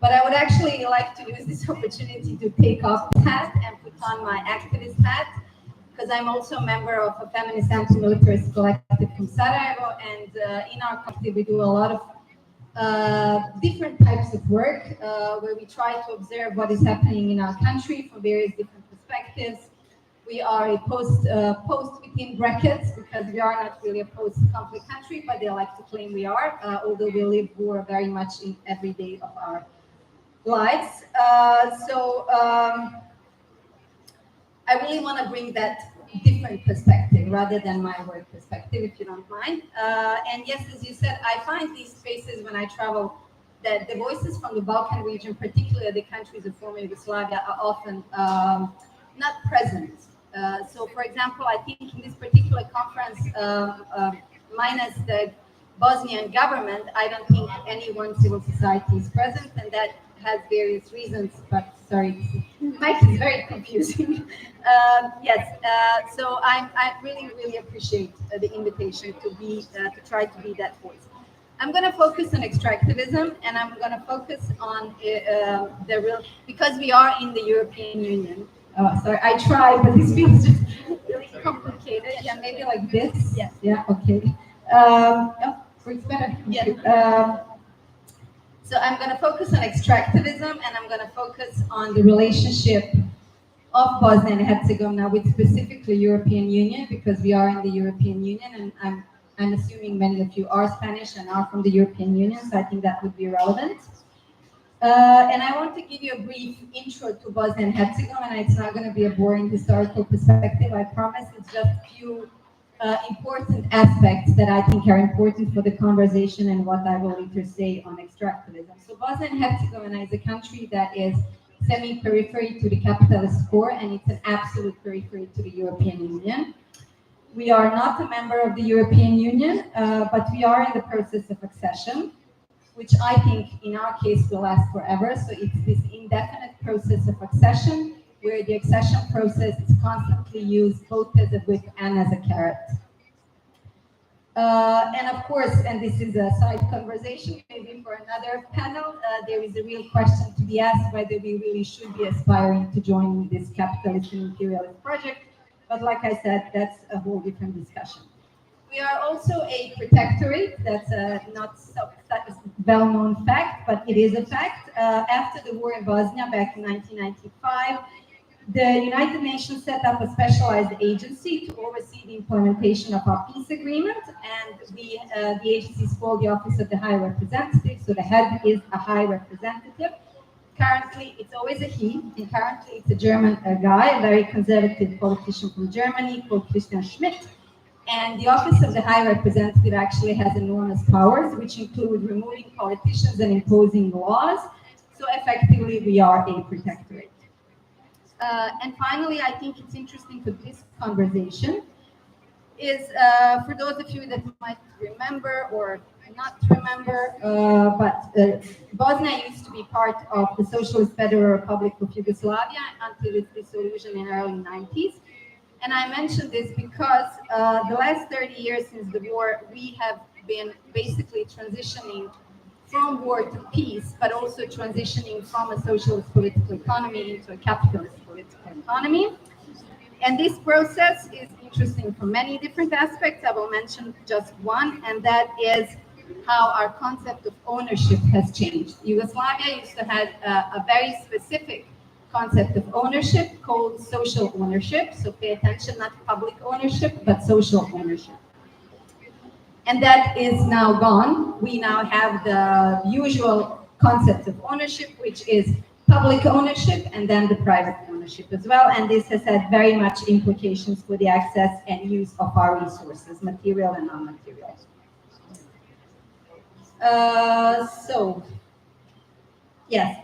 But I would actually like to use this opportunity to take off the hat and put on my activist hat, because I'm also a member of a feminist anti-militarist collective from Sarajevo, and in our collective we do a lot of different types of work where we try to observe what is happening in our country from various different perspectives. We are a post within brackets, because we are not really a post-conflict country, but they like to claim we are, although we live war very much in every day of our lives. I really want to bring that different perspective rather than my work perspective, if you don't mind. And yes, as you said, I find these spaces when I travel that the voices from the Balkan region, particularly the countries of former Yugoslavia, are often not present. So, for example, I think in this particular conference, minus the Bosnian government, I don't think any one civil society is present, and that has various reasons, but sorry, Mike is very confusing. Yes, so I really, really appreciate the invitation to try to be that voice. I'm going to focus on extractivism, and I'm going to focus on the real, because we are in the European Union. Sorry, I try, but this feels just really complicated. Yeah, maybe like this. Yes. Yeah, okay. Oh, it's better. Yeah. So I'm going to focus on extractivism, and I'm going to focus on the relationship of Bosnia and Herzegovina with specifically European Union, because we are in the European Union, and I'm assuming many of you are Spanish and are from the European Union, so I think that would be relevant. And I want to give you a brief intro to Bosnia and Herzegovina. It's not going to be a boring historical perspective, I promise. It's just a few important aspects that I think are important for the conversation and what I will later say on extractivism. So Bosnia and Herzegovina is a country that is semi-periphery to the capitalist core, and it's an absolute periphery to the European Union. We are not a member of the European Union, but we are in the process of accession, which I think in our case will last forever. So it's this indefinite process of accession, where the accession process is constantly used both as a whip and as a carrot. And of course, and this is a side conversation, maybe for another panel, there is a real question to be asked whether we really should be aspiring to join this capitalist and imperialist project. But like I said, that's a whole different discussion. We are also a protectorate. That's not so well-known fact, but it is a fact. After the war in Bosnia back in 1995, the United Nations set up a specialized agency to oversee the implementation of our peace agreement, and the agency is called the Office of the High Representative. So the head is a High Representative. Currently, it's always a he, and currently it's a German guy, a very conservative politician from Germany called Christian Schmidt. And the Office of the High Representative actually has enormous powers, which include removing politicians and imposing laws. So effectively, we are a protectorate. And finally, I think it's interesting for this conversation is for those of you that might remember or not remember, but Bosnia used to be part of the Socialist Federal Republic of Yugoslavia until its dissolution in the early 90s. And I mention this because the last 30 years since the war, we have been basically transitioning from war to peace, but also transitioning from a socialist political economy into a capitalist political economy. And this process is interesting from many different aspects. I will mention just one, and that is how our concept of ownership has changed. Yugoslavia used to have a very specific concept of ownership called social ownership. So pay attention, not public ownership, but social ownership. And that is now gone. We now have the usual concept of ownership, which is public ownership and then the private ownership as well. And this has had very much implications for the access and use of our resources, material and non-material. Yes.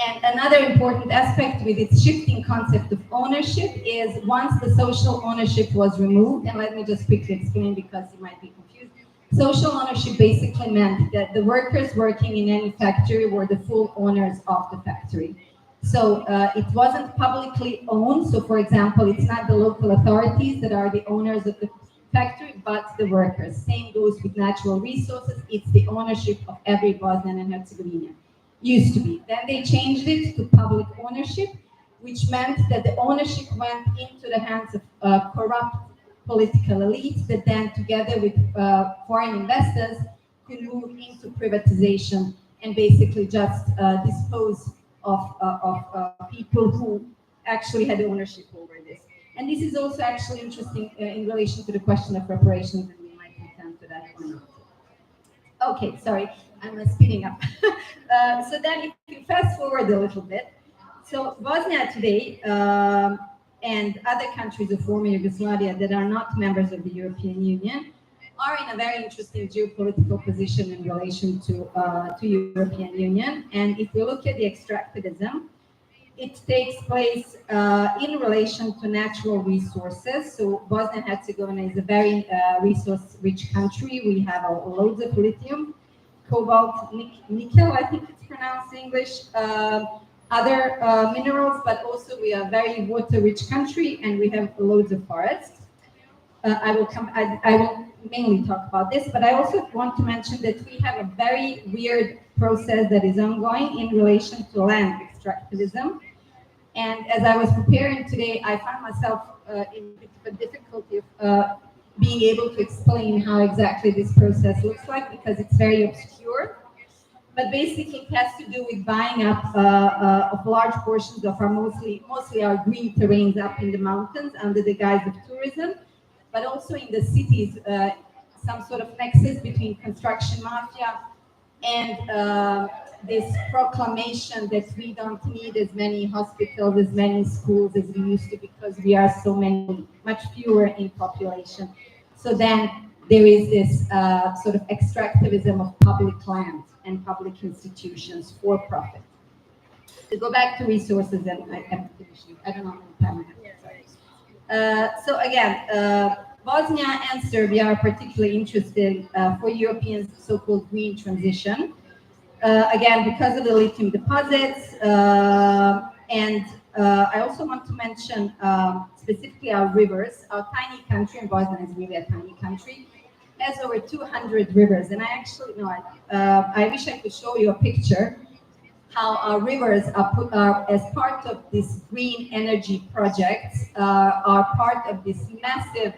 And another important aspect with its shifting concept of ownership is once the social ownership was removed, and let me just quickly explain because you might be confused. Social ownership basically meant that the workers working in any factory were the full owners of the factory. So it wasn't publicly owned. So for example, it's not the local authorities that are the owners of the factory, but the workers. Same goes with natural resources. It's the ownership of every Bosnian and Herzegovinian. used to be. Then they changed it to public ownership, which meant that the ownership went into the hands of corrupt political elites that then, together with foreign investors, could move into privatization and basically just dispose of people who actually had ownership over this. And this is also actually interesting in relation to the question of reparations, and we might return to that one. Okay, sorry, I'm speeding up. So then if you fast forward a little bit, so Bosnia today and other countries of former Yugoslavia that are not members of the European Union are in a very interesting geopolitical position in relation to European Union. And if we look at the extractivism, it takes place in relation to natural resources. So Bosnia and Herzegovina is a very resource-rich country. We have loads of lithium, cobalt, nickel, I think it's pronounced in English, other minerals, but also we are a very water-rich country and we have loads of forests. I will mainly talk about this, but I also want to mention that we have a very weird process that is ongoing in relation to land extractivism. And as I was preparing today, I found myself in a bit of a difficulty of being able to explain how exactly this process looks like, because it's very obscure. But basically it has to do with buying up of large portions of our mostly our green terrains up in the mountains under the guise of tourism, but also in the cities, some sort of nexus between construction mafia and this proclamation that we don't need as many hospitals, as many schools as we used to, because we are so much fewer in population. So then there is this sort of extractivism of public land and public institutions for profit. To go back to resources, and I'm finishing. I don't know how many time I have. Sorry. So again, Bosnia and Serbia are particularly interested for Europeans' so-called green transition. Again, because of the lithium deposits, and I also want to mention specifically our rivers. Our tiny country, and Bosnia is really a tiny country, has over 200 rivers. And I actually, no, I wish I could show you a picture how our rivers are as part of this green energy project, are part of this massive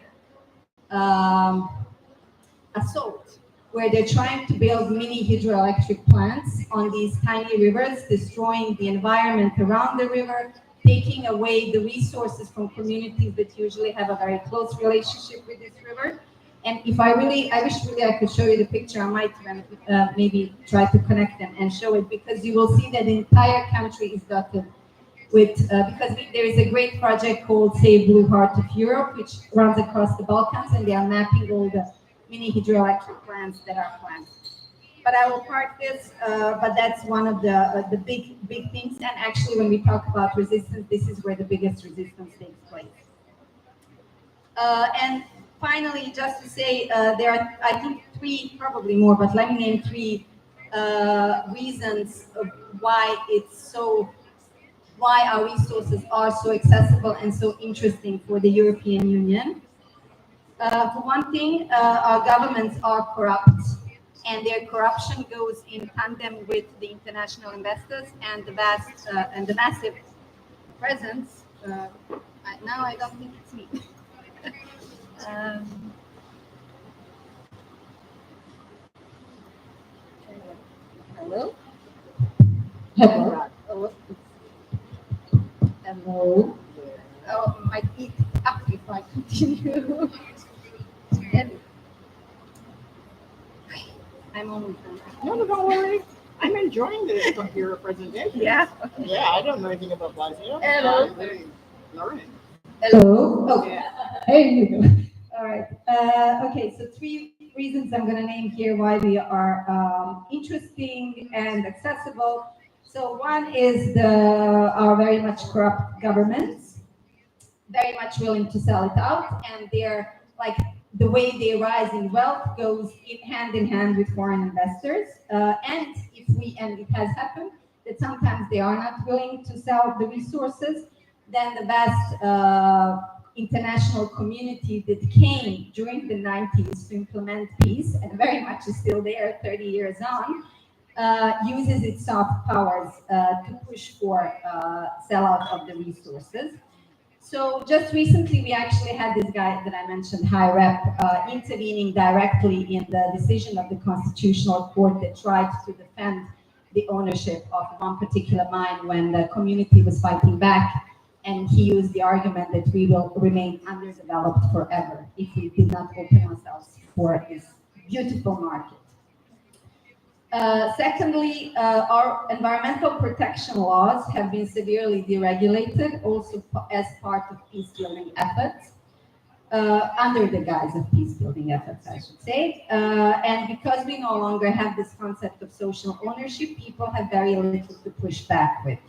assault, where they're trying to build mini hydroelectric plants on these tiny rivers, destroying the environment around the river, taking away the resources from communities that usually have a very close relationship with this river. And if I wish really I could show you the picture. I might maybe try to connect them and show it, because you will see that the entire country is dotted with, because there is a great project called Save Blue Heart of Europe, which runs across the Balkans, and they are mapping all the mini hydroelectric plants that are planned. But I will park this, but that's one of the big things. And actually, when we talk about resistance, this is where the biggest resistance takes place. And finally, just to say, there are, I think, three, probably more, but let me name three reasons of why our resources are so accessible and so interesting for the European Union. For one thing, our governments are corrupt, and their corruption goes in tandem with the international investors and the vast and the massive presence. Now I don't think it's me. Hello? Hello? Hello? Oh, my feet up if I continue. I'm only done. No, don't worry. I'm enjoying this your presentation. Yeah. Yeah, I don't know anything about Bosnia. Hello. Learning. Hello. Oh, yeah. There you go. All right. Okay, so three reasons I'm going to name here why we are interesting and accessible. So one is our very much corrupt governments, very much willing to sell it out, and they're like the way they rise in wealth goes hand in hand with foreign investors. And it has happened that sometimes they are not willing to sell the resources, then the vast international community that came during the 90s to implement peace, and very much is still there 30 years on, uses its soft powers to push for sellout of the resources. So just recently, we actually had this guy that I mentioned, High Rep, intervening directly in the decision of the Constitutional Court that tried to defend the ownership of one particular mine when the community was fighting back. And he used the argument that we will remain underdeveloped forever if we did not open ourselves for this beautiful market. Secondly, our environmental protection laws have been severely deregulated, also as part of peace-building efforts, under the guise of peace-building efforts, I should say. And because we no longer have this concept of social ownership, people have very little to push back with.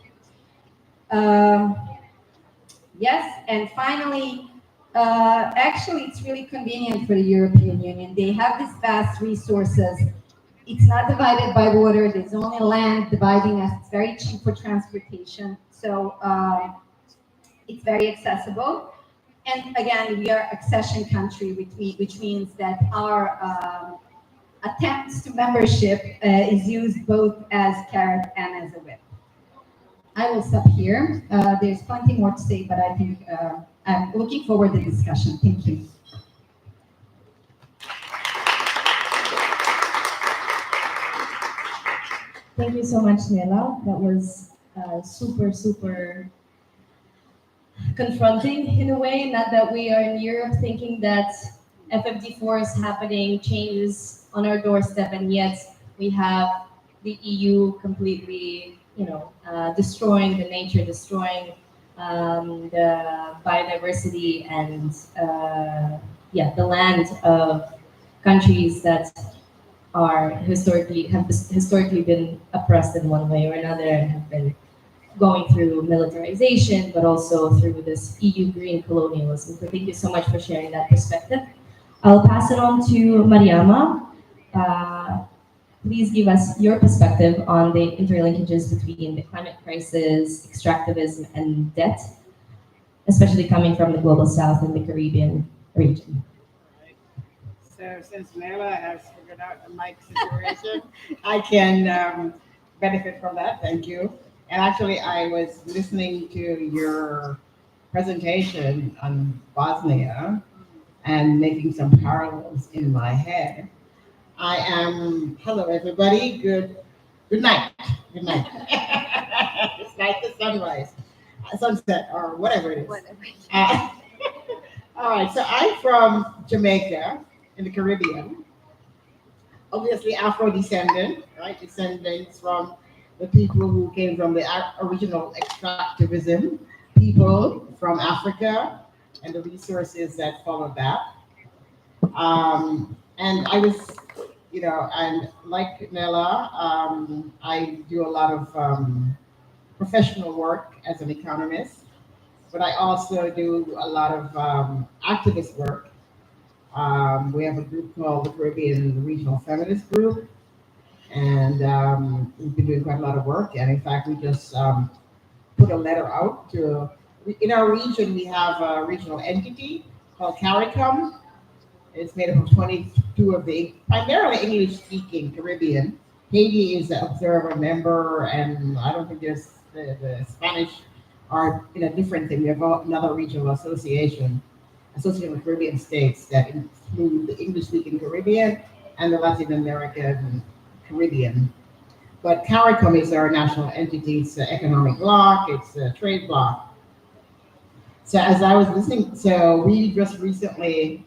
Yes, and finally, actually, it's really convenient for the European Union. They have these vast resources. It's not divided by water. There's only land dividing us. It's very cheap for transportation. So it's very accessible. And again, we are accession country, which means that our attempts to membership is used both as carrot and as a whip. I will stop here. There's plenty more to say, but I think I'm looking forward to the discussion. Thank you. Thank you so much, Nela. That was super confronting in a way. Not that we are in Europe thinking that FFD4 is happening, changes on our doorstep, and yet we have the EU completely, destroying the nature, destroying the biodiversity, and the land of countries that have historically been oppressed in one way or another and have been going through militarization, but also through this EU green colonialism. So thank you so much for sharing that perspective. I'll pass it on to Mariama. Please give us your perspective on the interlinkages between the climate crisis, extractivism, and debt, especially coming from the Global South and the Caribbean region. So since Nela has figured out the mic situation, I can benefit from that. Thank you. And actually, I was listening to your presentation on Bosnia and making some parallels in my head. Hello everybody, good night. Good night. It's like the sunrise, sunset, or whatever it is. All right, so I'm from Jamaica in the Caribbean. Obviously Afro-descendant, right? Descendants from the people who came from the original extractivism, people from Africa and the resources that followed that. And I was, and like Nela, I do a lot of professional work as an economist, but I also do a lot of activist work. We have a group called the Caribbean Regional Feminist Group, and we've been doing quite a lot of work. And in fact, we just put a letter out to, in our region, we have a regional entity called CARICOM. It's made up of 22 of the primarily English-speaking Caribbean. Haiti is an observer member, and I don't think there's the Spanish are in a different thing. We have another regional association with Caribbean states that include the English-speaking Caribbean and the Latin American Caribbean. But CARICOM is our national entity. It's an economic bloc. It's a trade bloc. So as I was listening, so we just recently,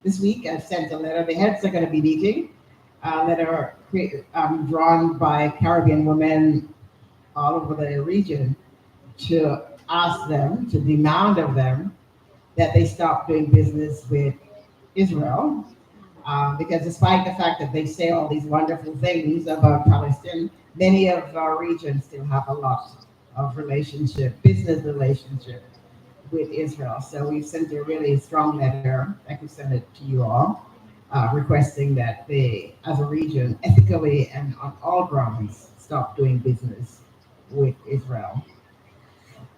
this week, I've sent a letter. The heads are going to be meeting. A letter drawn by Caribbean women all over the region to ask them, to demand of them that they stop doing business with Israel. Because despite the fact that they say all these wonderful things about Palestine, many of our regions still have a lot of business relationship with Israel. So we've sent a really strong letter, I can send it to you all, requesting that they, as a region, ethically and on all grounds, stop doing business with Israel.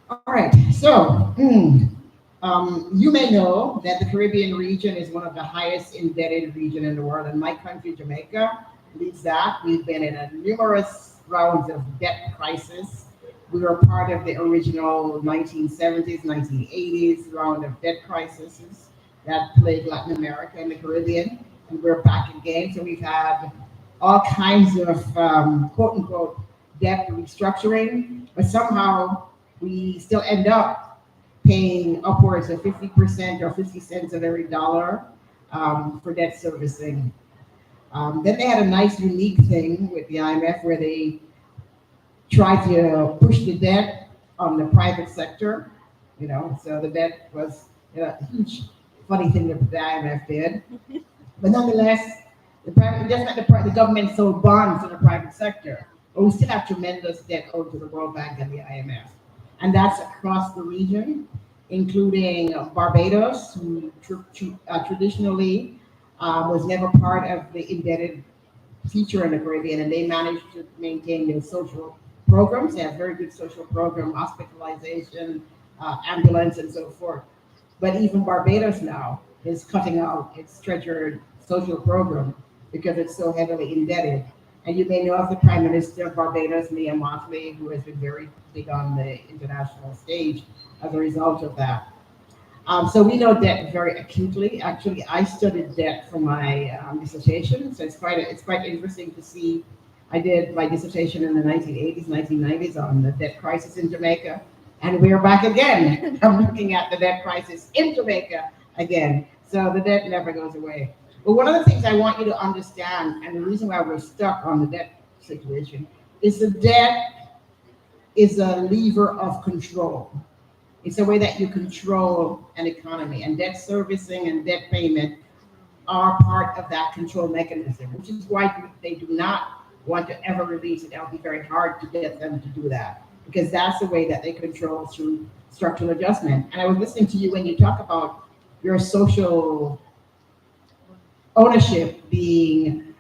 All right, so you may know that the Caribbean region is one of the highest indebted region in the world. In my country, Jamaica, leads that. We've been in a numerous rounds of debt crisis. We were part of the original 1970s, 1980s round of debt crises that plagued Latin America and the Caribbean, and we're back again. So we've had all kinds of quote unquote debt restructuring, but somehow we still end up paying upwards of 50% or 50 cents of every dollar for debt servicing. Then they had a nice unique thing with the IMF where they tried to push the debt on the private sector, so the debt was a huge funny thing that the IMF did. But nonetheless, the government sold bonds to the private sector, but we still have tremendous debt owed to the World Bank and the IMF. And that's across the region, including Barbados, who traditionally was never part of the indebted feature in the Caribbean, and they managed to maintain their social programs. They have very good social program, hospitalization, ambulance, and so forth. But even Barbados now is cutting out its treasured social program because it's so heavily indebted. And you may know of the Prime Minister of Barbados, Mariama, who has been very big on the international stage as a result of that. So we know debt very acutely. Actually, I studied debt for my dissertation, so it's quite interesting to see. I did my dissertation in the 1980s, 1990s on the debt crisis in Jamaica, and we're back again. I'm looking at the debt crisis in Jamaica again. So the debt never goes away. But one of the things I want you to understand, and the reason why we're stuck on the debt situation, is the debt is a lever of control. It's a way that you control an economy, and debt servicing and debt payment are part of that control mechanism, which is why they do not want to ever release it. It'll be very hard to get them to do that, because that's the way that they control through structural adjustment. And I was listening to you when you talk about your social ownership being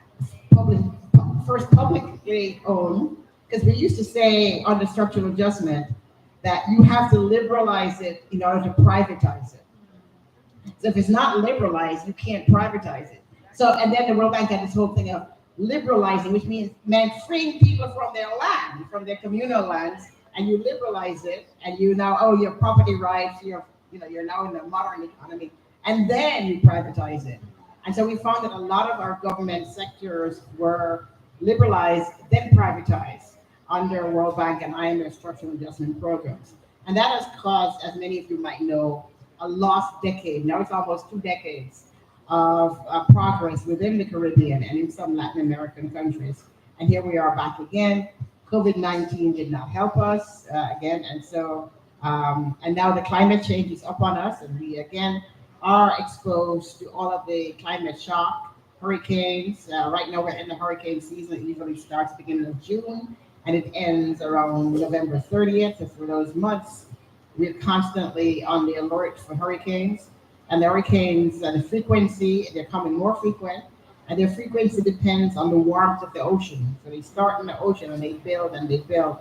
first publicly owned, because we used to say on the structural adjustment that you have to liberalize it in order to privatize it. So if it's not liberalized, you can't privatize it. So, and then the World Bank had this whole thing of liberalizing, which meant freeing people from their land, from their communal lands, and you liberalize it, and you now own your property rights. You're now in the modern economy, and then you privatize it. And so we found that a lot of our government sectors were liberalized, then privatized under World Bank and IMF structural adjustment programs, and that has caused, as many of you might know, a lost decade. Now it's almost 2 decades of progress within the Caribbean and in some Latin American countries. And here we are back again. COVID-19 did not help us again. And so, and now the climate change is up on us, and we again are exposed to all of the climate shock, hurricanes. Right now we're in the hurricane season. It usually starts beginning of June and it ends around November 30th. So for those months, we're constantly on the alert for hurricanes. And the hurricanes and the frequency, they're becoming more frequent, and their frequency depends on the warmth of the ocean. So they start in the ocean and they build and they build.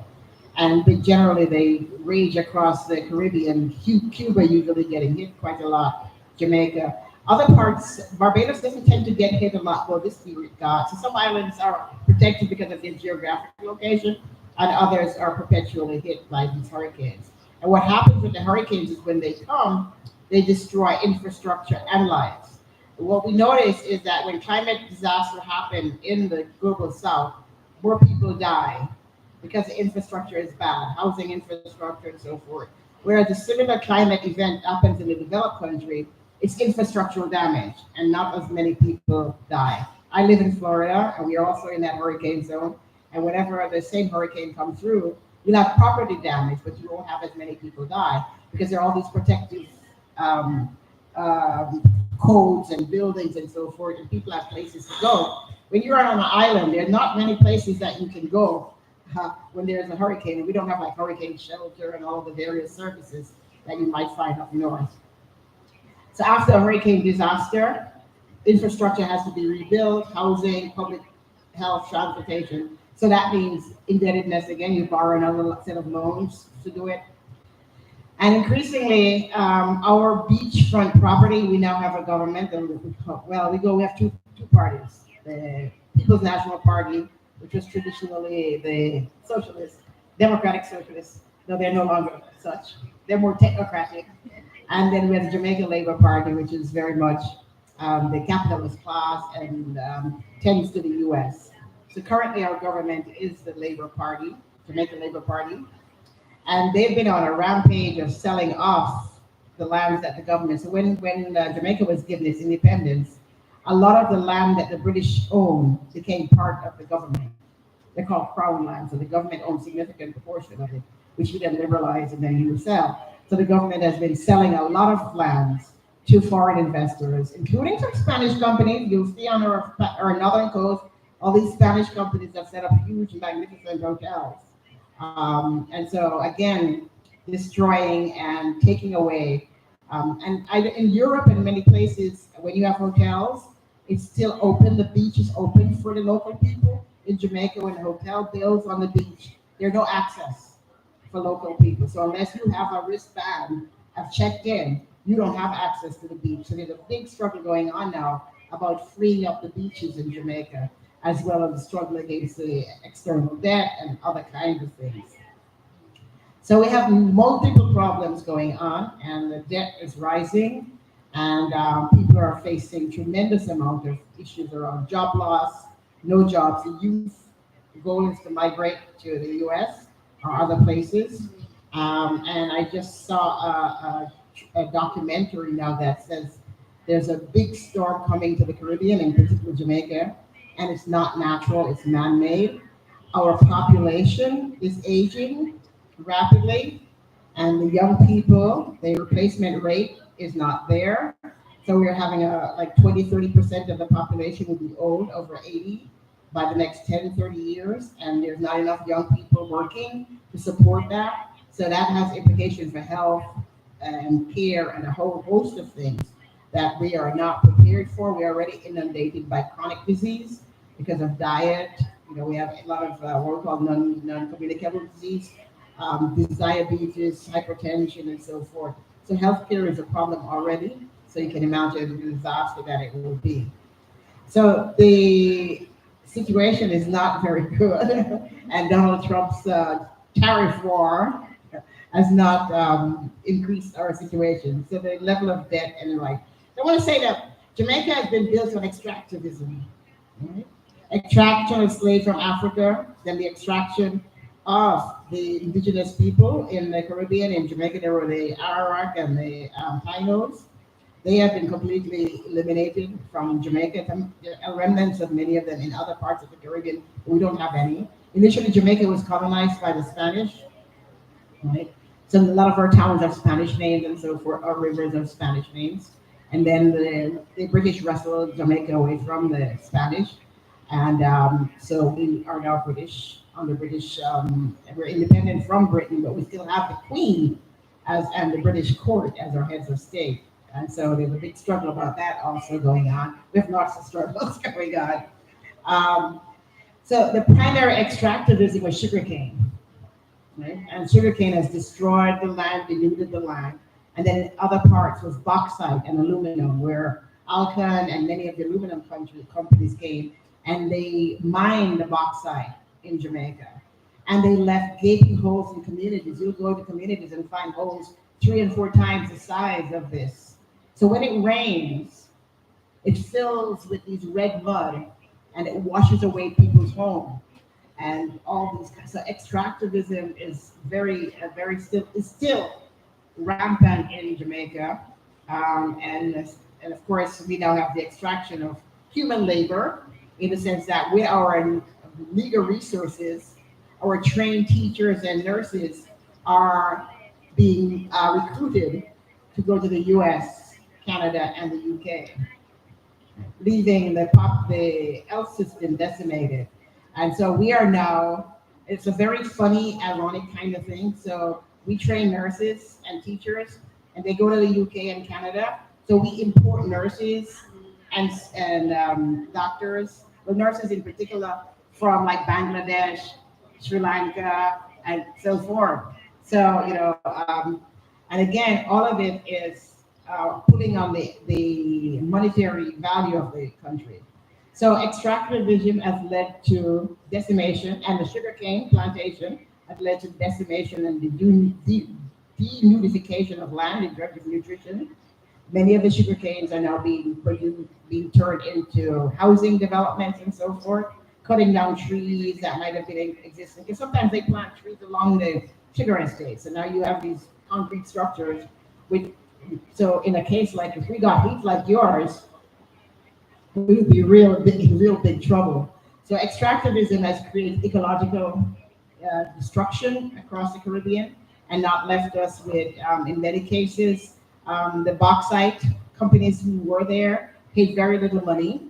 And they rage across the Caribbean, Cuba usually getting hit quite a lot, Jamaica. Other parts, Barbados doesn't tend to get hit a lot, well, this period got. So some islands are protected because of their geographic location, and others are perpetually hit by these hurricanes. And what happens with the hurricanes is when they come, they destroy infrastructure and lives. What we notice is that when climate disaster happen in the global south, more people die because the infrastructure is bad, housing infrastructure and so forth. Whereas a similar climate event happens in a developed country, it's infrastructural damage and not as many people die. I live in Florida and we are also in that hurricane zone. And whenever the same hurricane comes through, you'll have property damage, but you won't have as many people die because there are all these protective codes and buildings and so forth, and people have places to go. When you're on an island, there are not many places that you can go when there's a hurricane, and we don't have like hurricane shelter and all the various services that you might find up north. So after a hurricane disaster, infrastructure has to be rebuilt, housing, public health, transportation. So that means indebtedness again. You borrow another set of loans to do it. And increasingly, our beachfront property, we now have a government, we have two parties, the People's National Party, which was traditionally the socialist, democratic socialists, though they're no longer such. They're more technocratic. And then we have the Jamaican Labour Party, which is very much the capitalist class and tends to the US. So currently our government is the Labour Party, Jamaican Labour Party. And they've been on a rampage of selling off the lands that the government. So when Jamaica was given its independence, a lot of the land that the British owned became part of the government. They're called crown lands, so the government owns a significant proportion of it, which we then liberalize and then you sell. So the government has been selling a lot of lands to foreign investors, including some Spanish companies. You'll see on our northern coast, all these Spanish companies have set up huge, magnificent hotels. And so again, destroying and taking away. In Europe and many places, when you have hotels, it's still open. The beach is open for the local people. In Jamaica, when a hotel builds on the beach, there's no access for local people. So unless you have a wristband, have checked in, you don't have access to the beach. So there's a big struggle going on now about freeing up the beaches in Jamaica, as well as the struggle against the external debt and other kinds of things. So we have multiple problems going on, and the debt is rising, and people are facing tremendous amount of issues around job loss, no jobs. The youth goal is to migrate to the US or other places. And I just saw a documentary now that says there's a big storm coming to the Caribbean, in particular Jamaica, and it's not natural, it's man-made. Our population is aging rapidly, and the young people, the replacement rate is not there. So we're having like 20-30% of the population will be old, over 80, by the next 10-30 years, and there's not enough young people working to support that. So that has implications for health and care and a whole host of things that we are not prepared for. We're already inundated by chronic disease because of diet. You know, we have a lot of what we call non-communicable disease, diabetes, hypertension, and so forth. So healthcare is a problem already. So you can imagine the disaster that it will be. So the situation is not very good, and Donald Trump's tariff war has not increased our situation. So the level of debt and the like. I want to say that Jamaica has been built on extractivism. Right? Extraction of slaves from Africa, then the extraction of the indigenous people in the Caribbean. In Jamaica, there were the Arawak and the Tainos. They have been completely eliminated from Jamaica. Remnants of many of them in other parts of the Caribbean. We don't have any. Initially, Jamaica was colonized by the Spanish, right? So a lot of our towns have Spanish names and so forth, our rivers have Spanish names. And then the British wrestled Jamaica away from the Spanish. And so we are now British, under British, we're independent from Britain, but we still have the Queen and the British court as our heads of state. And so there's a big struggle about that also going on. We have lots of struggles going on. So the primary extractivism was sugarcane, right? And sugarcane has destroyed the land, denuded the land. And then in other parts was bauxite and aluminum, where Alcan and many of the aluminum companies came, and they mined the bauxite in Jamaica. And they left gaping holes in communities. You'll go to communities and find holes 3 and 4 times the size of this. So when it rains, it fills with these red mud, and it washes away people's homes. And all these, so extractivism is still rampant in Jamaica. And of course, we now have the extraction of human labor, in the sense that with our legal resources, our trained teachers and nurses are being recruited to go to the US, Canada, and the UK, leaving the health system decimated. And so we are now, it's a very funny, ironic kind of thing. So we train nurses and teachers, and they go to the UK and Canada. So we import nurses and doctors, but nurses in particular from like Bangladesh, Sri Lanka, and so forth. So, you know, and again, all of it is putting on the monetary value of the country. So extractivism has led to decimation, and the sugarcane plantation has led to decimation and the denudification of land in terms of nutrition. Many of the sugar canes are now being turned into housing developments and so forth, cutting down trees that might have been existing. Because sometimes they plant trees along the sugar estates, and now you have these concrete structures. So in a case like if we got heat like yours, we would be in real big trouble. So extractivism has created ecological destruction across the Caribbean and not left us with, in many cases, the bauxite companies who were there paid very little money.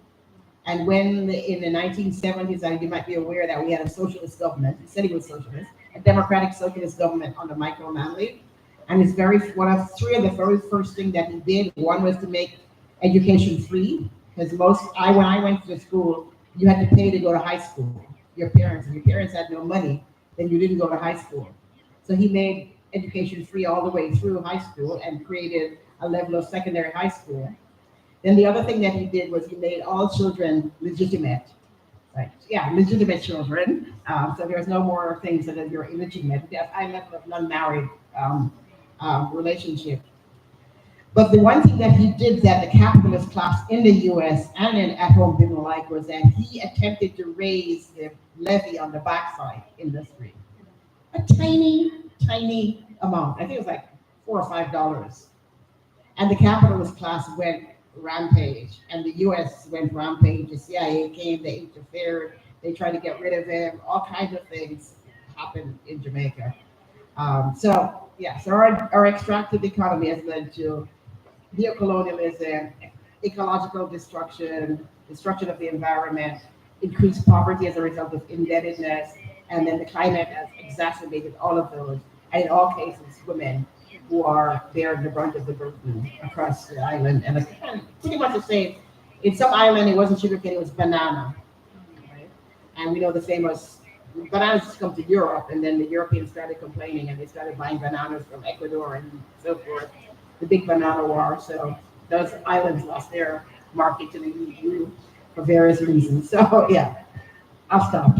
And when in the 1970s, you might be aware that we had a socialist government. It said it was socialist, a democratic socialist government under Michael Manley. And it's one of three of the very first thing that he did. One was to make education free, because when I went to school, you had to pay to go to high school. If your parents had no money, then you didn't go to high school. So he made education free all the way through high school and created a level of secondary high school. Then the other thing that he did was he made all children legitimate. Right? Yeah, legitimate children. So there's no more things that you're illegitimate. There's a high level of non-married relationship. But the one thing that he did that the capitalist class in the US and at home didn't like was that he attempted to raise the levy on the backside industry. A tiny amount. I think it was like $4 or $5. And the capitalist class went rampage, and the US went rampage. The CIA came, they interfered, they tried to get rid of him. All kinds of things happened in Jamaica. So our extractive economy has led to neocolonialism, ecological destruction of the environment, increased poverty as a result of indebtedness, and then the climate has exacerbated all of those. And in all cases, women who are bearing the brunt of the burden across the island. And pretty much the same. In some island, it wasn't sugarcane, it was banana. Right? And we know the famous bananas just come to Europe, and then the Europeans started complaining, and they started buying bananas from Ecuador and so forth. The big banana war. So those islands lost their market to the EU for various reasons. So yeah, I'll stop.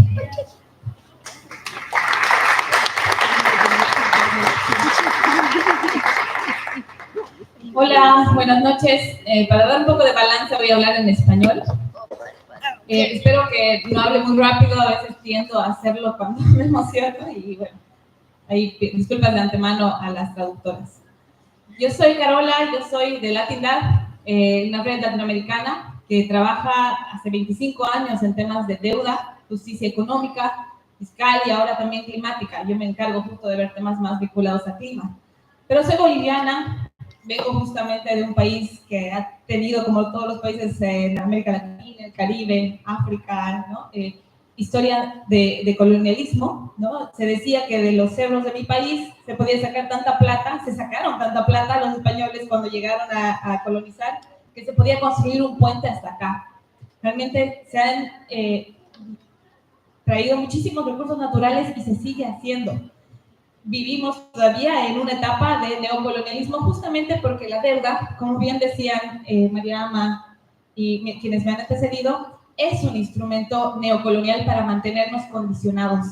Hola, buenas noches. Para dar un poco de balance voy a hablar en español. Espero que no hable muy rápido, a veces tiendo a hacerlo cuando me emociono y bueno, ahí disculpas de antemano a las traductoras. Yo soy Carola, yo soy de Latindadd, una red latinoamericana que trabaja hace 25 años en temas de deuda, justicia económica, fiscal y ahora también climática. Yo me encargo justo de ver temas más vinculados a clima. Pero soy boliviana, vengo justamente de un país que ha tenido, como todos los países en América Latina, el Caribe, África, ¿no? Historia de colonialismo, ¿no? Se decía que de los cerros de mi país se podía sacar tanta plata, se sacaron tanta plata los españoles cuando llegaron a colonizar, que se podía construir un puente hasta acá. Realmente se han traído muchísimos recursos naturales y se sigue haciendo. Vivimos todavía en una etapa de neocolonialismo justamente porque la deuda, como bien decían Mariama y quienes me han antecedido, es un instrumento neocolonial para mantenernos condicionados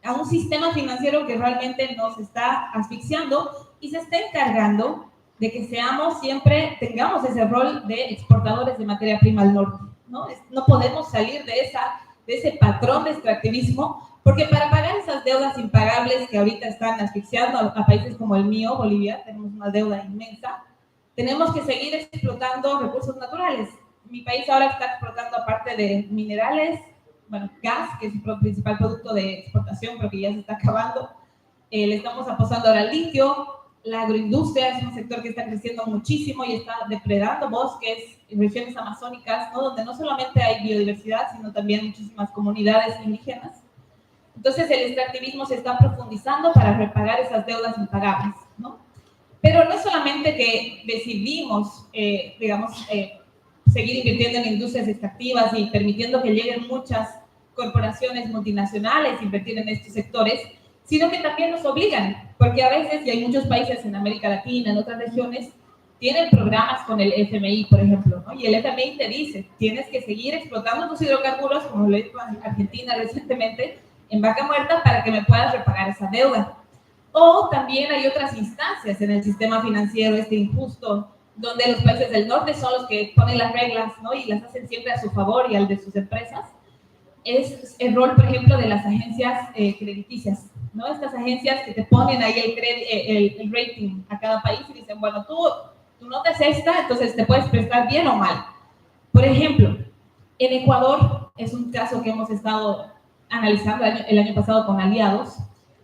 a un sistema financiero que realmente nos está asfixiando y se está encargando de que tengamos ese rol de exportadores de materia prima al norte, ¿no? No podemos salir de ese patrón de extractivismo, porque para pagar esas deudas impagables que ahorita están asfixiando a países como el mío, Bolivia, tenemos una deuda inmensa, tenemos que seguir explotando recursos naturales. Mi país ahora está exportando, aparte de minerales, gas, que es su principal producto de exportación, pero que ya se está acabando. Le estamos apostando ahora al litio. La agroindustria es un sector que está creciendo muchísimo y está depredando bosques y regiones amazónicas, ¿no? Donde no solamente hay biodiversidad, sino también muchísimas comunidades indígenas. Entonces, el extractivismo se está profundizando para repagar esas deudas impagables, ¿no? Pero no es solamente que decidimos, seguir invirtiendo en industrias extractivas y permitiendo que lleguen muchas corporaciones multinacionales a invertir en estos sectores, sino que también nos obligan, porque a veces, y hay muchos países en América Latina, en otras regiones, tienen programas con el FMI, por ejemplo, ¿no? Y el FMI te dice, tienes que seguir explotando tus hidrocarburos, como lo hizo Argentina recientemente, en Vaca Muerta, para que me puedas repagar esa deuda. O también hay otras instancias en el sistema financiero injusto, donde los países del norte son los que ponen las reglas, ¿no? Y las hacen siempre a su favor y al de sus empresas. Es el rol, por ejemplo, de las agencias crediticias, ¿no? Estas agencias que te ponen ahí el rating a cada país y dicen, bueno, tu nota es esta, entonces te puedes prestar bien o mal. Por ejemplo, en Ecuador, es un caso que hemos estado analizando el año pasado con aliados,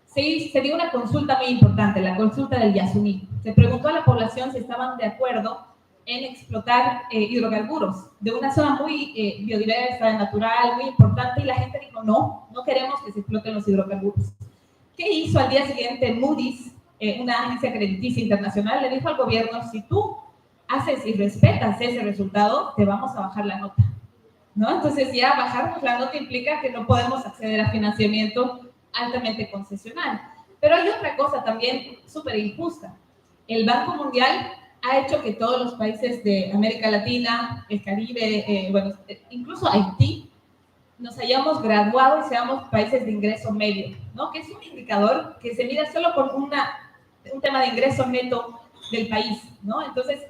se dio una consulta muy importante, la consulta del Yasuní. Se preguntó a la población si estaban de acuerdo en explotar hidrocarburos de una zona muy biodiversa, natural, muy importante, y la gente dijo, no queremos que se exploten los hidrocarburos. ¿Qué hizo al día siguiente Moody's, una agencia crediticia internacional? Le dijo al gobierno, si tú haces y respetas ese resultado, te vamos a bajar la nota, ¿no? Entonces ya bajarnos la nota implica que no podemos acceder a financiamiento altamente concesional. Pero hay otra cosa también súper injusta. El Banco Mundial ha hecho que todos los países de América Latina, el Caribe, incluso Haití, nos hayamos graduado y seamos países de ingreso medio, ¿no? Que es un indicador que se mira solo por un tema de ingreso neto del país, ¿no? Entonces,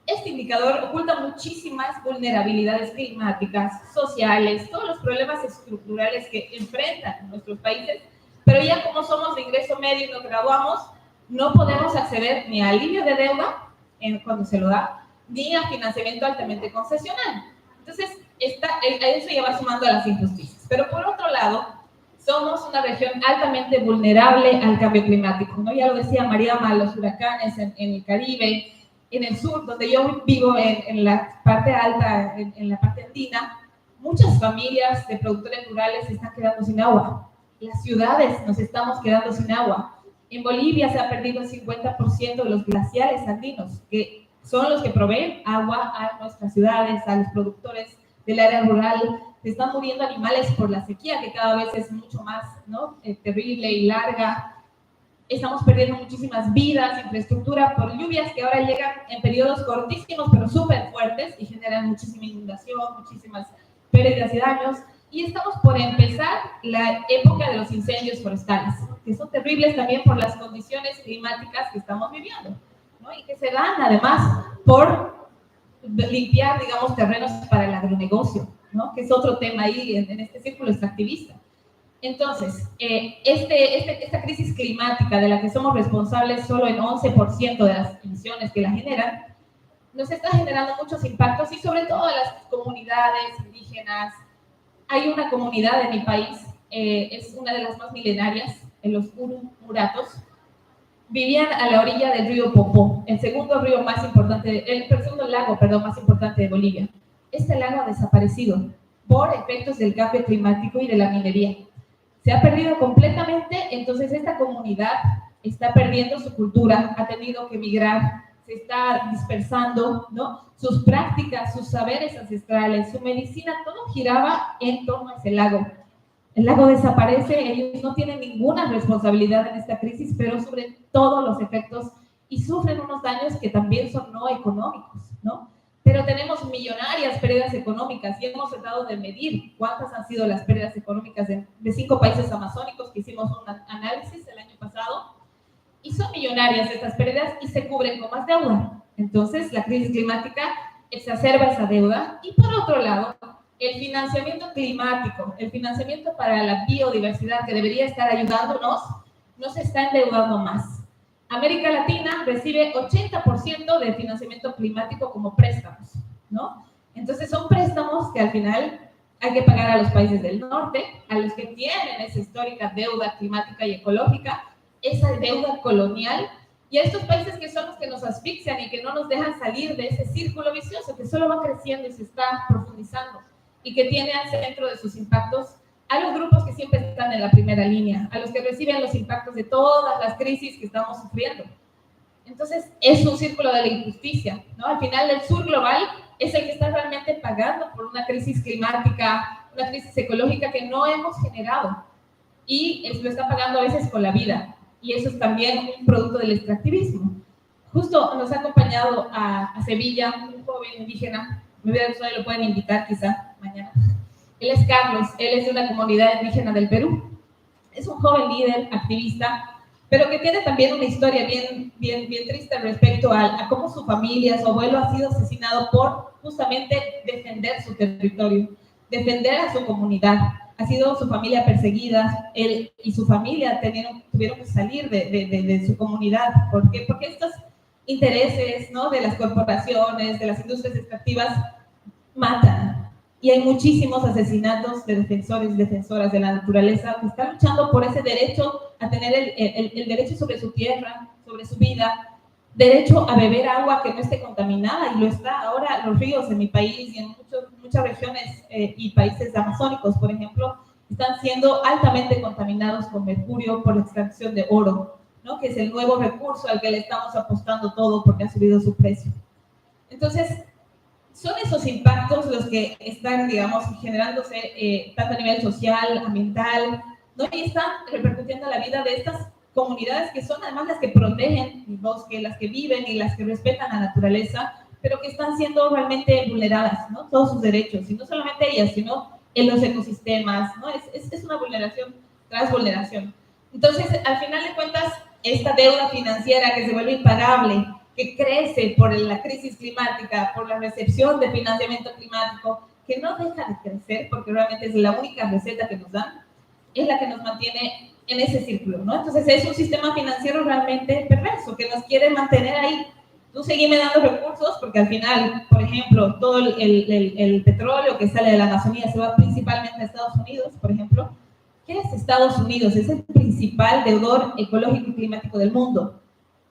este indicador oculta muchísimas vulnerabilidades climáticas, sociales, todos los problemas estructurales que enfrentan nuestros países, pero ya como somos de ingreso medio y nos graduamos, no podemos acceder ni a alivio de deuda cuando se lo da, ni a financiamiento altamente concesional. Entonces, eso ya va sumando a las injusticias. Pero por otro lado, somos una región altamente vulnerable al cambio climático, ¿no? Ya lo decía Mariama, los huracanes en el Caribe, en el sur, donde yo vivo en la parte alta, en la parte andina, muchas familias de productores rurales se están quedando sin agua. Las ciudades nos estamos quedando sin agua. En Bolivia se ha perdido el 50% de los glaciares andinos, que son los que proveen agua a nuestras ciudades, a los productores del área rural. Se están muriendo animales por la sequía, que cada vez es mucho más, ¿no? Terrible y larga. Estamos perdiendo muchísimas vidas, infraestructura por lluvias que ahora llegan en periodos cortísimos, pero súper fuertes y generan muchísima inundación, muchísimas pérdidas y daños. Y estamos por empezar la época de los incendios forestales, que son terribles también por las condiciones climáticas que estamos viviendo, ¿no? Y que se dan además por limpiar, digamos, terrenos para el agronegocio, ¿no? Que es otro tema ahí en este círculo extractivista. Entonces, esta crisis climática de la que somos responsables solo en 11% de las emisiones que la generan, nos está generando muchos impactos y sobre todo a las comunidades indígenas. Hay una comunidad en mi país, es una de las más milenarias, en los Muratos, vivían a la orilla del río Popó, el segundo río más importante, el segundo lago, perdón, más importante de Bolivia. Este lago ha desaparecido por efectos del cambio climático y de la minería. Se ha perdido completamente, entonces esta comunidad está perdiendo su cultura, ha tenido que migrar, se está dispersando, ¿no? Sus prácticas, sus saberes ancestrales, su medicina, todo giraba en torno a ese lago. El lago desaparece, ellos no tienen ninguna responsabilidad en esta crisis, pero sufren todos los efectos y sufren unos daños que también son no económicos, ¿no? Pero tenemos millonarias pérdidas económicas y hemos tratado de medir cuántas han sido las pérdidas económicas de 5 países amazónicos, que hicimos un análisis el año pasado, y son millonarias estas pérdidas y se cubren con más deuda. Entonces, la crisis climática exacerba esa deuda. Y por otro lado, el financiamiento climático, el financiamiento para la biodiversidad que debería estar ayudándonos, nos está endeudando más. América Latina recibe 80% de financiamiento climático como préstamos, ¿no? Entonces son préstamos que al final hay que pagar a los países del norte, a los que tienen esa histórica deuda climática y ecológica, esa deuda colonial, y a estos países que son los que nos asfixian y que no nos dejan salir de ese círculo vicioso que solo va creciendo y se está profundizando, y que tiene al centro de sus impactos a los grupos que siempre están en la primera línea, a los que reciben los impactos de todas las crisis que estamos sufriendo. Entonces, es un círculo de la injusticia, ¿no? Al final, el sur global es el que está realmente pagando por una crisis climática, una crisis ecológica que no hemos generado, y lo está pagando a veces con la vida, y eso es también un producto del extractivismo. Justo nos ha acompañado a Sevilla un joven indígena, me hubiera gustado y lo pueden invitar quizá mañana. Él es Carlos, él es de una comunidad indígena del Perú. Es un joven líder, activista, pero que tiene también una historia bien triste respecto a cómo su familia, su abuelo ha sido asesinado por justamente defender su territorio, defender a su comunidad. Ha sido su familia perseguida, él y su familia tuvieron que salir de su comunidad. ¿Por qué? Porque estos intereses, ¿no?, de las corporaciones, de las industrias extractivas, matan. Y hay muchísimos asesinatos de defensores y defensoras de la naturaleza que están luchando por ese derecho a tener el derecho sobre su tierra, sobre su vida, derecho a beber agua que no esté contaminada, y lo está ahora. Los ríos en mi país y en muchas regiones y países amazónicos, por ejemplo, están siendo altamente contaminados con mercurio por la extracción de oro, ¿no?, que es el nuevo recurso al que le estamos apostando todo porque ha subido su precio. Entonces, son esos impactos los que están, digamos, generándose tanto a nivel social, ambiental, ¿no?, y están repercutiendo en la vida de estas comunidades que son además las que protegen el bosque, las que viven y las que respetan la naturaleza, pero que están siendo realmente vulneradas, ¿no?, todos sus derechos, y no solamente ellas, sino en los ecosistemas, ¿no? Es una vulneración tras vulneración. Entonces, al final de cuentas, esta deuda financiera que se vuelve impagable, que crece por la crisis climática, por la recepción de financiamiento climático, que no deja de crecer, porque realmente es la única receta que nos dan, es la que nos mantiene en ese círculo, ¿no? Entonces es un sistema financiero realmente perverso, que nos quiere mantener ahí. Tú seguime dando recursos, porque al final, por ejemplo, todo el petróleo que sale de la Amazonía se va principalmente a Estados Unidos, por ejemplo. ¿Qué es Estados Unidos? Es el principal deudor ecológico y climático del mundo.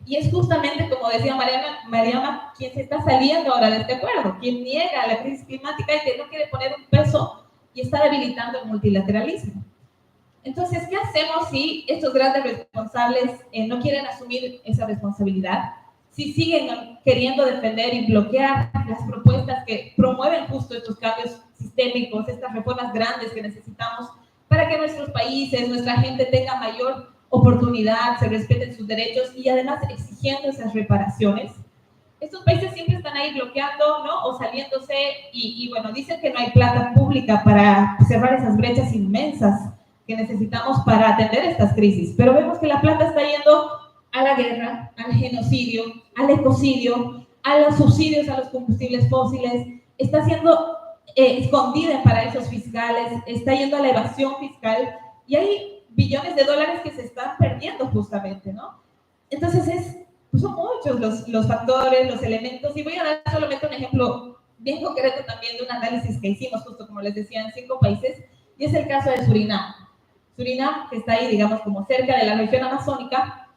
Y es justamente, como decía Mariama, quien se está saliendo ahora de este acuerdo, quien niega la crisis climática y que no quiere poner un peso y está debilitando el multilateralismo. Entonces, ¿qué hacemos si estos grandes responsables no quieren asumir esa responsabilidad? Si siguen queriendo defender y bloquear las propuestas que promueven justo estos cambios sistémicos, estas reformas grandes que necesitamos para que nuestros países, nuestra gente tenga mayor oportunidad, se respeten sus derechos y además exigiendo esas reparaciones. Estos países siempre están ahí bloqueando, ¿no?, o saliéndose y bueno, dicen que no hay plata pública para cerrar esas brechas inmensas que necesitamos para atender estas crisis, pero vemos que la plata está yendo a la guerra, al genocidio, al ecocidio, a los subsidios a los combustibles fósiles, está siendo escondida en paraísos fiscales, está yendo a la evasión fiscal, y hay billones de dólares que se están perdiendo justamente, ¿no? Entonces son muchos los factores, los elementos, y voy a dar solamente un ejemplo bien concreto también de un análisis que hicimos, justo como les decía, en 5 países, y es el caso de Surinam. Surinam, que está ahí, digamos, como cerca de la región amazónica,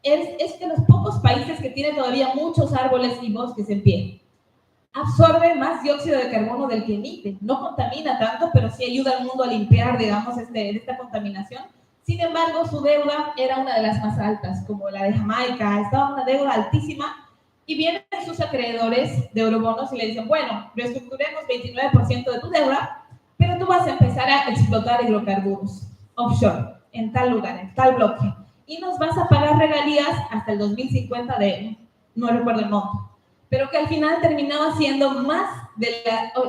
es de los pocos países que tiene todavía muchos árboles y bosques en pie. Absorbe más dióxido de carbono del que emite. No contamina tanto, pero sí ayuda al mundo a limpiar, digamos, esta contaminación. Sin embargo, su deuda era una de las más altas, como la de Jamaica. Estaba una deuda altísima, y vienen sus acreedores de eurobonos y le dicen, bueno, reestructuremos 29% de tu deuda, pero tú vas a empezar a explotar hidrocarburos offshore, en tal lugar, en tal bloque, y nos vas a pagar regalías hasta el 2050 no recuerdo el monto, pero que al final terminaba siendo más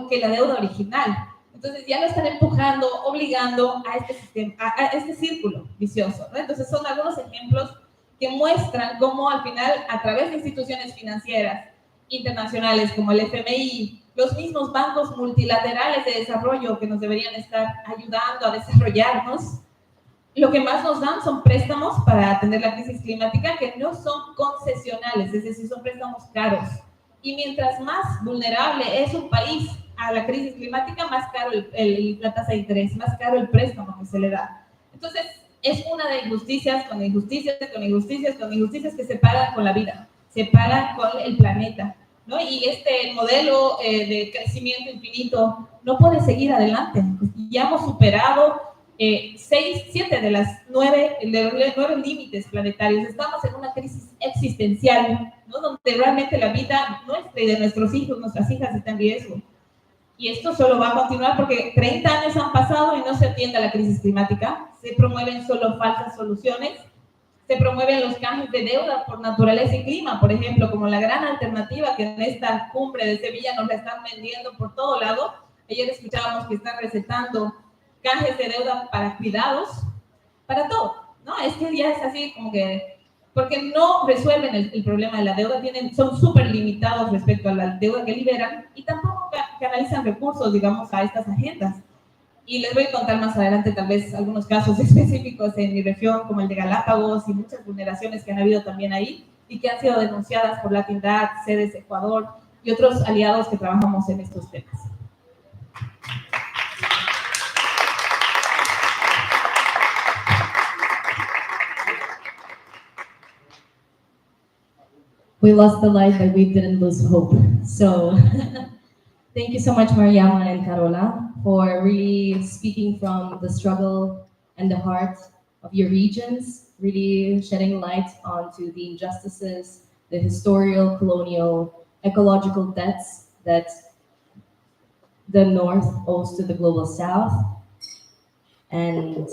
que la deuda original. Entonces ya lo están empujando, obligando a este sistema, a este círculo vicioso, ¿no? Entonces son algunos ejemplos que muestran cómo al final, a través de instituciones financieras internacionales como el FMI, los mismos bancos multilaterales de desarrollo que nos deberían estar ayudando a desarrollarnos, lo que más nos dan son préstamos para atender la crisis climática que no son concesionales, es decir, son préstamos caros. Y mientras más vulnerable es un país a la crisis climática, más caro la tasa de interés, más caro el préstamo que se le da. Entonces, es una de injusticias, con injusticias, con injusticias, con injusticias que se pagan con la vida, se pagan con el planeta, ¿no? Y este modelo de crecimiento infinito no puede seguir adelante. Ya hemos superado 7 de los 9 límites planetarios. Estamos en una crisis existencial, ¿no?, donde realmente la vida nuestra y de nuestros hijos, nuestras hijas está en riesgo. Y esto solo va a continuar porque 30 años han pasado y no se atiende a la crisis climática, se promueven solo falsas soluciones, Se promueven los canjes de deuda por naturaleza y clima, por ejemplo, como la gran alternativa que en esta cumbre de Sevilla nos la están vendiendo por todo lado. Ayer escuchábamos que están recetando canjes de deuda para cuidados, para todo, ¿no? Es que ya es así como que, porque no resuelven el problema de la deuda, son súper limitados respecto a la deuda que liberan y tampoco canalizan recursos, digamos, a estas agendas. Y les voy a contar más adelante tal vez algunos casos específicos en mi región, como el de Galápagos y muchas vulneraciones que han habido también ahí y que han sido denunciadas por Latindadd, sedes Ecuador y otros aliados que trabajamos en estos temas. We lost the light, but we didn't lose hope. So thank you so much, Mariama and Carola, for really speaking from the struggle and the heart of your regions, really shedding light onto the injustices, the historical, colonial, ecological debts that the North owes to the global South, and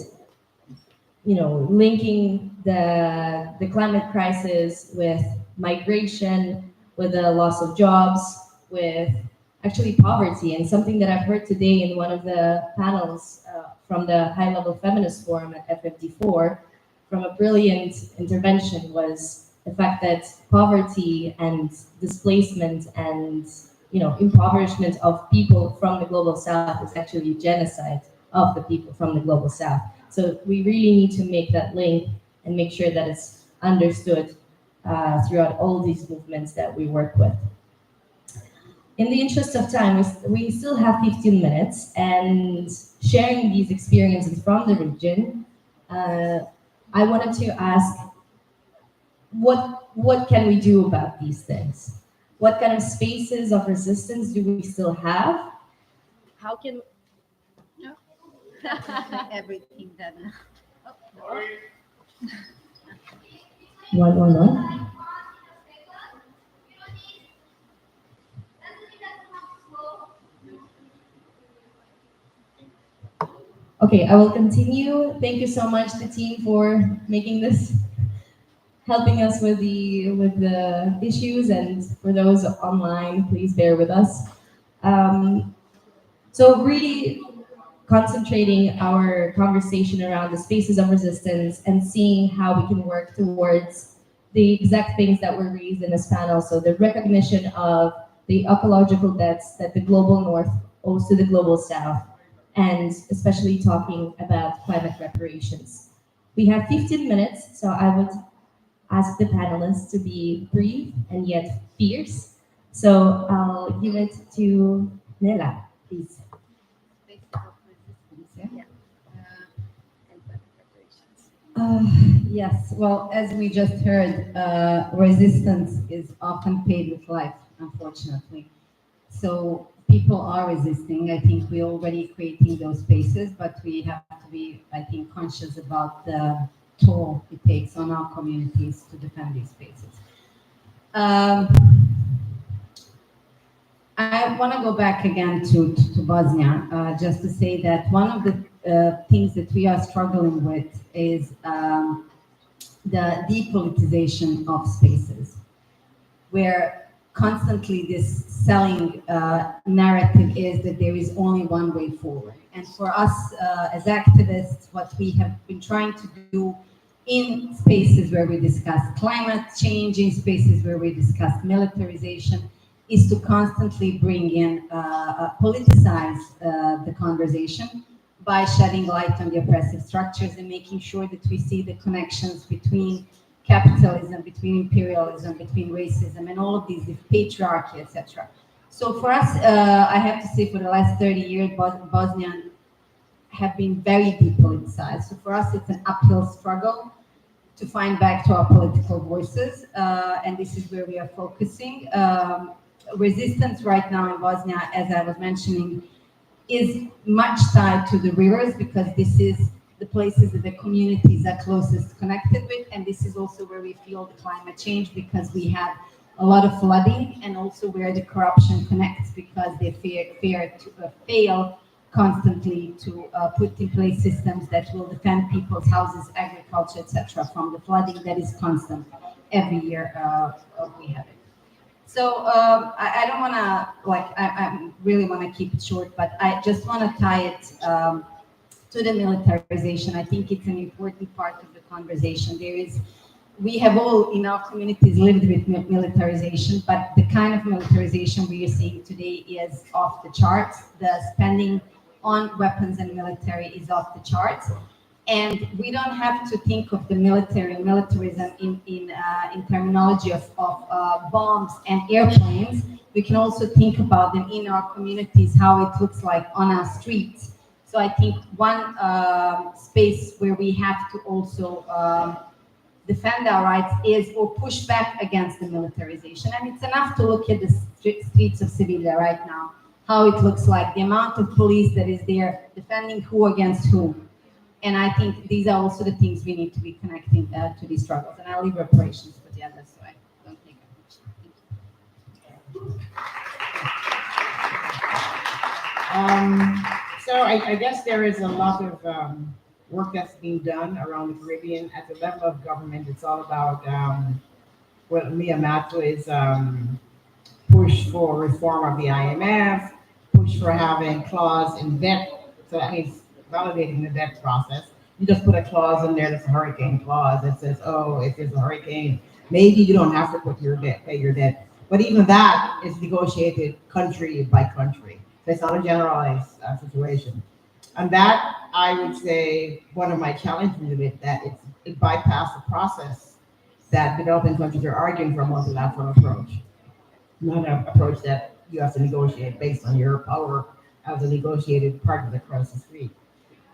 linking the climate crisis with migration, with the loss of jobs, with actually poverty. And something that I've heard today in one of the panels from the high-level feminist forum at FFD4, from a brilliant intervention, was the fact that poverty and displacement and impoverishment of people from the global South is actually genocide of the people from the global South. So we really need to make that link and make sure that it's understood throughout all these movements that we work with. In the interest of time, we still have 15 minutes, and sharing these experiences from the region, I wanted to ask, what can we do about these things? What kind of spaces of resistance do we still have? How can everything done. One. Okay, I will continue. Thank you so much, the team, for making this, helping us with the issues, and for those online, please bear with us. So really concentrating our conversation around the spaces of resistance and seeing how we can work towards the exact things that were raised in this panel. So the recognition of the ecological debts that the global North owes to the global South, and especially talking about climate reparations. We have 15 minutes, so I would ask the panelists to be brief and yet fierce. So I'll give it to Nela, please. Yes, well, as we just heard, resistance is often paid with life, unfortunately. So people are resisting. I think we're already creating those spaces, but we have to be, I think, conscious about the toll it takes on our communities to defend these spaces. I want to go back again to Bosnia, just to say that one of the things that we are struggling with is the depoliticization of spaces, where constantly this selling narrative is that there is only one way forward. And for us as activists, what we have been trying to do in spaces where we discuss climate change, in spaces where we discuss militarization, is to constantly bring in, politicize the conversation by shedding light on the oppressive structures and making sure that we see the connections between capitalism, between imperialism, between racism, and all of these, the patriarchy, etc. So for us, I have to say, for the last 30 years, Bosnia have been very depoliticized. So for us, it's an uphill struggle to find back to our political voices, and this is where we are focusing. Resistance right now in Bosnia, as I was mentioning, is much tied to the rivers, because this is the places that the communities are closest connected with, and this is also where we feel the climate change, because we have a lot of flooding, and also where the corruption connects, because they fail constantly to put in place systems that will defend people's houses, agriculture, etc., from the flooding that is constant every year. We have it. So I don't want to, like, I really want to keep it short, but I just want to tie it to the militarization. I think it's an important part of the conversation. We have all in our communities lived with militarization, but the kind of militarization we are seeing today is off the charts. The spending on weapons and military is off the charts. And we don't have to think of the military and militarism in terminology of bombs and airplanes. We can also think about them in our communities, how it looks like on our streets. So I think one space where we have to also defend our rights is, or push back against the militarization. And it's enough to look at the streets of Sevilla right now, how it looks like, the amount of police that is there defending who against whom. And I think these are also the things we need to be connecting to these struggles. And I'll leave reparations for the others, so I don't take much. So I guess there is a lot of work that's being done around the Caribbean at the level of government. It's all about what Nacpil is push for reform of the IMF, push for having clause in debt. So that means validating the debt process. You just put a clause in there that's a hurricane clause that says, oh, if there's a hurricane, maybe you don't have to pay your debt. But even that is negotiated country by country. So it's not a generalized situation. And that, I would say, one of my challenges with it, that it bypassed the process that developing countries are arguing for a multilateral approach. Not an approach that you have to negotiate based on your power as a negotiated part of the crisis free.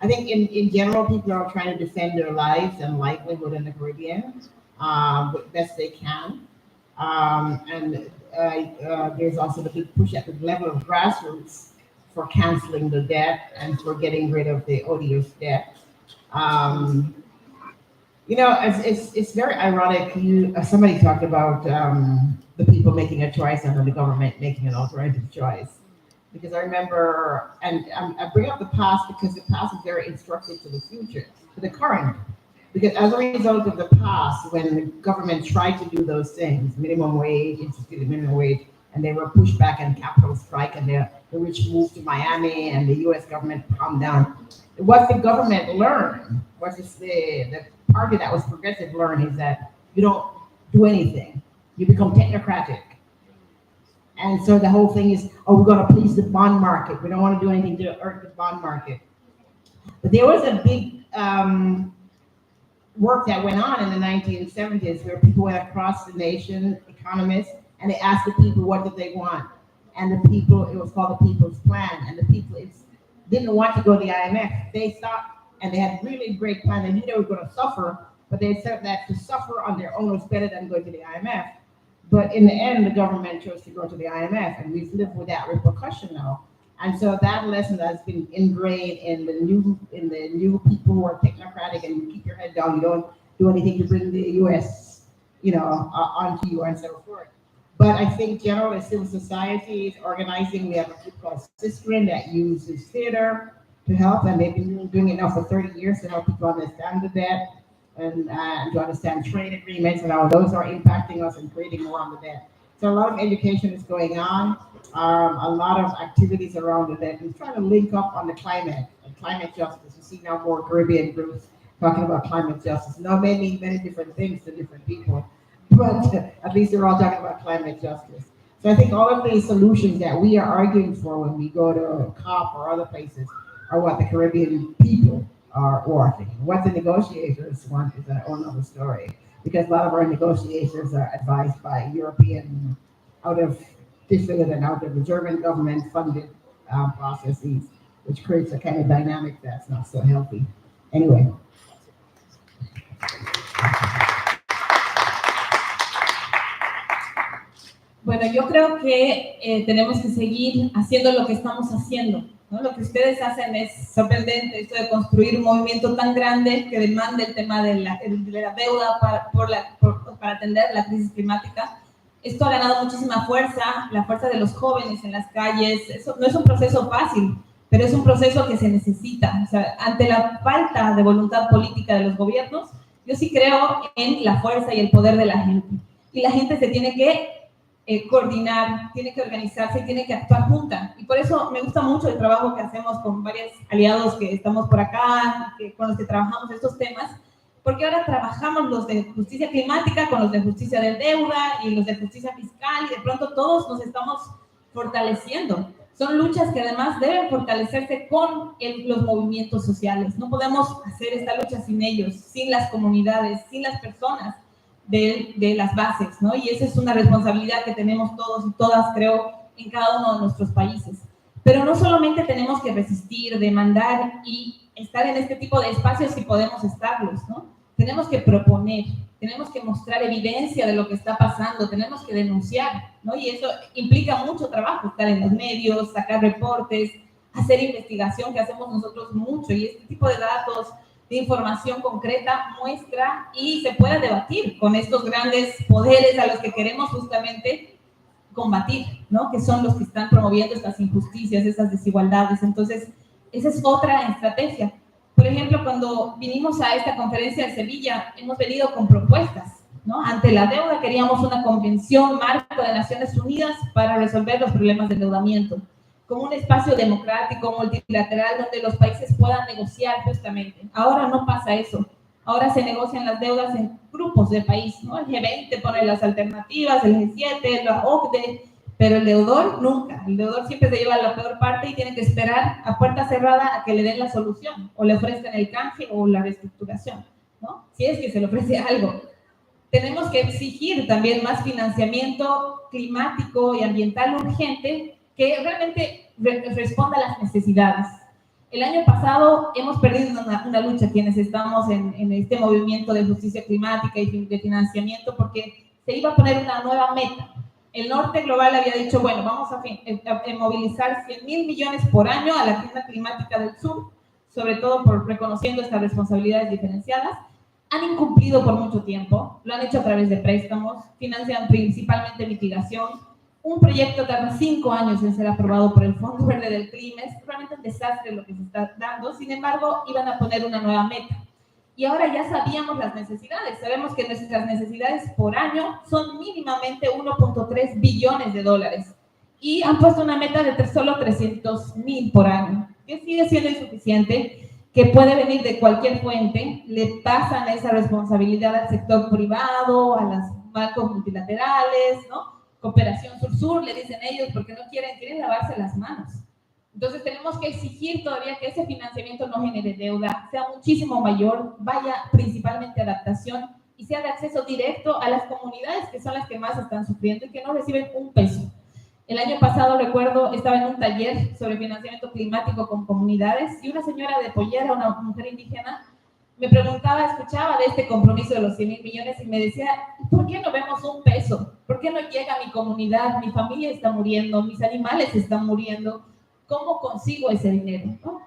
I think in general, people are trying to defend their lives and livelihood in the Caribbean best they can. And there's also the big push at the level of grassroots for canceling the debt and for getting rid of the odious debt. You know, it's very ironic. Somebody talked about the people making a choice and then the government making an alternative choice. Because I remember, and I bring up the past because the past is very instructive to the future, to the current. Because as a result of the past, when the government tried to do those things, minimum wage, instituted minimum wage, and they were pushed back and capital strike, and the rich moved to Miami, and the U.S. government calmed down. What the government learned, what the party that was progressive learned, is that you don't do anything. You become technocratic. And so the whole thing is, oh, we're going to please the bond market. We don't want to do anything to hurt the bond market. But there was a big work that went on in the 1970s where people went across the nation, economists, and they asked the people what did they want. And the people, it was called the People's Plan. And the people didn't want to go to the IMF. They stopped, and they had really great plan. They knew they were going to suffer, but they said that to suffer on their own was better than going to the IMF. But in the end, the government chose to go to the IMF, and we've lived with that repercussion now. And so that lesson has been ingrained in the new people who are technocratic, and you keep your head down. You don't do anything to bring the U.S., onto you and so forth. But I think generally civil society is organizing. We have a group called Sistrin that uses theater to help, and they've been doing it now for 30 years to help people understand the debt and to understand trade agreements and how those are impacting us and creating more on the debt. So a lot of education is going on, a lot of activities around the debt. We're trying to link up on the climate and climate justice. You see now more Caribbean groups talking about climate justice. Now many different things to different people, but at least they're all talking about climate justice. So I think all of these solutions that we are arguing for when we go to COP or other places are what the Caribbean people are wanting. What the negotiators want is a whole other story, because a lot of our negotiators are advised by European, out of the German government funded processes, which creates a kind of dynamic that's not so healthy. Anyway. Bueno, yo creo que tenemos que seguir haciendo lo que estamos haciendo, ¿no? Lo que ustedes hacen es sorprendente, esto de construir un movimiento tan grande que demanda el tema de la deuda para atender la crisis climática. Esto ha ganado muchísima fuerza, la fuerza de los jóvenes en las calles. Eso no es un proceso fácil. pero es un proceso que se necesita. O sea, ante la falta de voluntad política de los gobiernos, yo sí creo en la fuerza y el poder de la gente. Y la gente se tiene que coordinar, tiene que organizarse, tiene que actuar junta. Y por eso me gusta mucho el trabajo que hacemos con varios aliados que estamos por acá, con los que trabajamos estos temas, porque ahora trabajamos los de justicia climática con los de justicia de deuda y los de justicia fiscal, y de pronto todos nos estamos fortaleciendo. Son luchas que además deben fortalecerse con los movimientos sociales. No podemos hacer esta lucha sin ellos, sin las comunidades, sin las personas de las bases, ¿no? Y esa es una responsabilidad que tenemos todos y todas, creo, en cada uno de nuestros países. Pero no solamente tenemos que resistir, demandar y estar en este tipo de espacios si podemos estarlos, ¿no? Tenemos que proponer, tenemos que mostrar evidencia de lo que está pasando, tenemos que denunciar, ¿no? Y eso implica mucho trabajo, estar en los medios, sacar reportes, hacer investigación, que hacemos nosotros mucho, y este tipo de datos, de información concreta, muestra y se puede debatir con estos grandes poderes a los que queremos justamente combatir, ¿no? Que son los que están promoviendo estas injusticias, estas desigualdades. Entonces, esa es otra estrategia. Por ejemplo, cuando vinimos a esta conferencia de Sevilla, hemos venido con propuestas, ¿no? Ante la deuda queríamos una convención marco de Naciones Unidas para resolver los problemas de endeudamiento, como un espacio democrático, multilateral, donde los países puedan negociar justamente. Ahora no pasa eso. Ahora se negocian las deudas en grupos de país, ¿no? El G20 pone las alternativas, el G7, la OCDE, pero el deudor nunca. El deudor siempre se lleva la peor parte y tiene que esperar a puerta cerrada a que le den la solución, o le ofrezcan el canje o la reestructuración, ¿no? Si es que se le ofrece algo. Tenemos que exigir también más financiamiento climático y ambiental urgente que realmente responda a las necesidades. El año pasado hemos perdido una lucha quienes estamos en este movimiento de justicia climática y de financiamiento, porque se iba a poner una nueva meta. El norte global había dicho, bueno, vamos a movilizar 100.000 millones por año a la agenda climática del sur, sobre todo por reconociendo estas responsabilidades diferenciadas. Han incumplido por mucho tiempo, lo han hecho a través de préstamos, financian principalmente mitigación. Un proyecto tarda 5 años en ser aprobado por el Fondo Verde del Clima. Es realmente un desastre lo que se está dando. Sin embargo, iban a poner una nueva meta. Y ahora ya sabíamos las necesidades. Sabemos que nuestras necesidades por año son mínimamente 1.3 billones de dólares. Y han puesto una meta de solo 300.000 por año, que sigue siendo insuficiente, que puede venir de cualquier fuente. Le pasan esa responsabilidad al sector privado, a los bancos multilaterales, ¿no? Cooperación sur-sur, le dicen ellos, porque no quieren lavarse las manos. Entonces tenemos que exigir todavía que ese financiamiento no genere deuda, sea muchísimo mayor, vaya principalmente a adaptación y sea de acceso directo a las comunidades que son las que más están sufriendo y que no reciben un peso. El año pasado, recuerdo, estaba en un taller sobre financiamiento climático con comunidades y una señora de Pollera, una mujer indígena, me preguntaba, escuchaba de este compromiso de los 100.000 millones y me decía, ¿por qué no vemos un peso? ¿Por qué no llega a mi comunidad? Mi familia está muriendo, mis animales están muriendo. ¿Cómo consigo ese dinero? ¿No?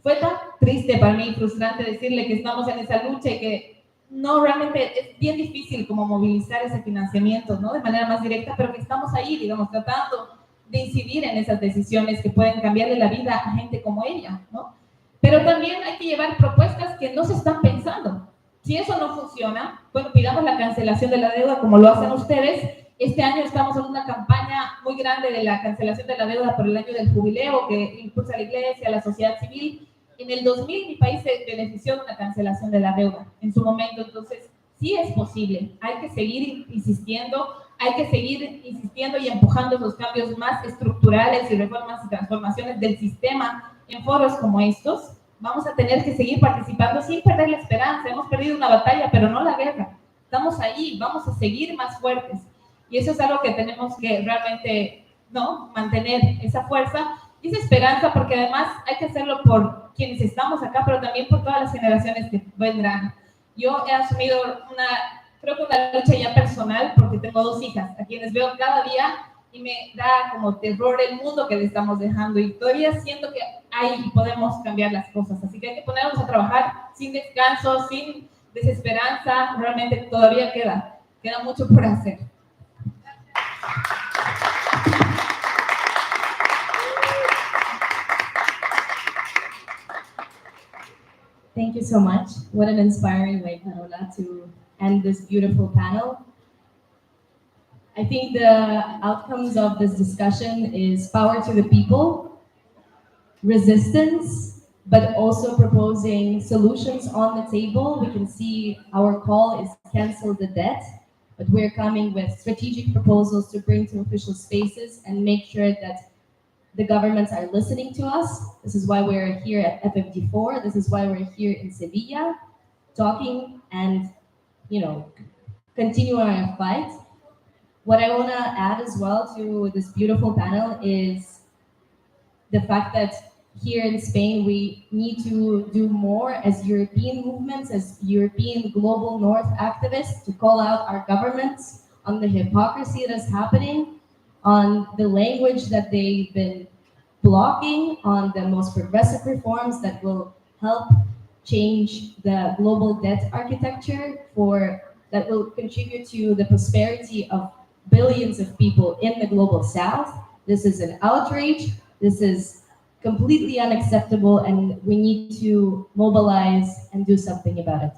Fue tan triste para mí, frustrante decirle que estamos en esa lucha y que no, realmente es bien difícil como movilizar ese financiamiento, ¿no? De manera más directa, pero que estamos ahí, digamos, tratando de incidir en esas decisiones que pueden cambiarle la vida a gente como ella, ¿no? Pero también hay que llevar propuestas que no se están pensando. Si eso no funciona, bueno, pidamos la cancelación de la deuda como lo hacen ustedes. Este año estamos en una campaña muy grande de la cancelación de la deuda por el año del jubileo que impulsa la Iglesia, la sociedad civil. En el 2000 mi país se benefició de una cancelación de la deuda en su momento. Entonces, sí es posible. Hay que seguir insistiendo, y empujando esos cambios más estructurales y reformas y transformaciones del sistema en foros como estos. Vamos a tener que seguir participando sin perder la esperanza. Hemos perdido una batalla, pero no la guerra. Estamos ahí, vamos a seguir más fuertes. Y eso es algo que tenemos que realmente, ¿no?, mantener esa fuerza y esa esperanza, porque además hay que hacerlo por quienes estamos acá, pero también por todas las generaciones que vendrán. Yo he asumido creo que una lucha ya personal, porque tengo 2 hijas, a quienes veo cada día y me da como terror el mundo que le estamos dejando, y todavía siento que ahí podemos cambiar las cosas. Así que hay que ponernos a trabajar sin descanso, sin desesperanza. Realmente todavía queda mucho por hacer. Thank you so much. What an inspiring way, Carola, to end this beautiful panel. I think the outcomes of this discussion is power to the people, resistance, but also proposing solutions on the table. We can see our call is cancel the debt, but we're coming with strategic proposals to bring to official spaces and make sure that the governments are listening to us. This is why we're here at FFD4. This is why we're here in Sevilla, talking and, continue our fight. What I want to add as well to this beautiful panel is the fact that here in Spain, we need to do more as European movements, as European global North activists, to call out our governments on the hypocrisy that's happening, on the language that they've been blocking, on the most progressive reforms that will help change the global debt architecture that will contribute to the prosperity of billions of people in the global South. This is an outrage. This is completely unacceptable, and we need to mobilize and do something about it.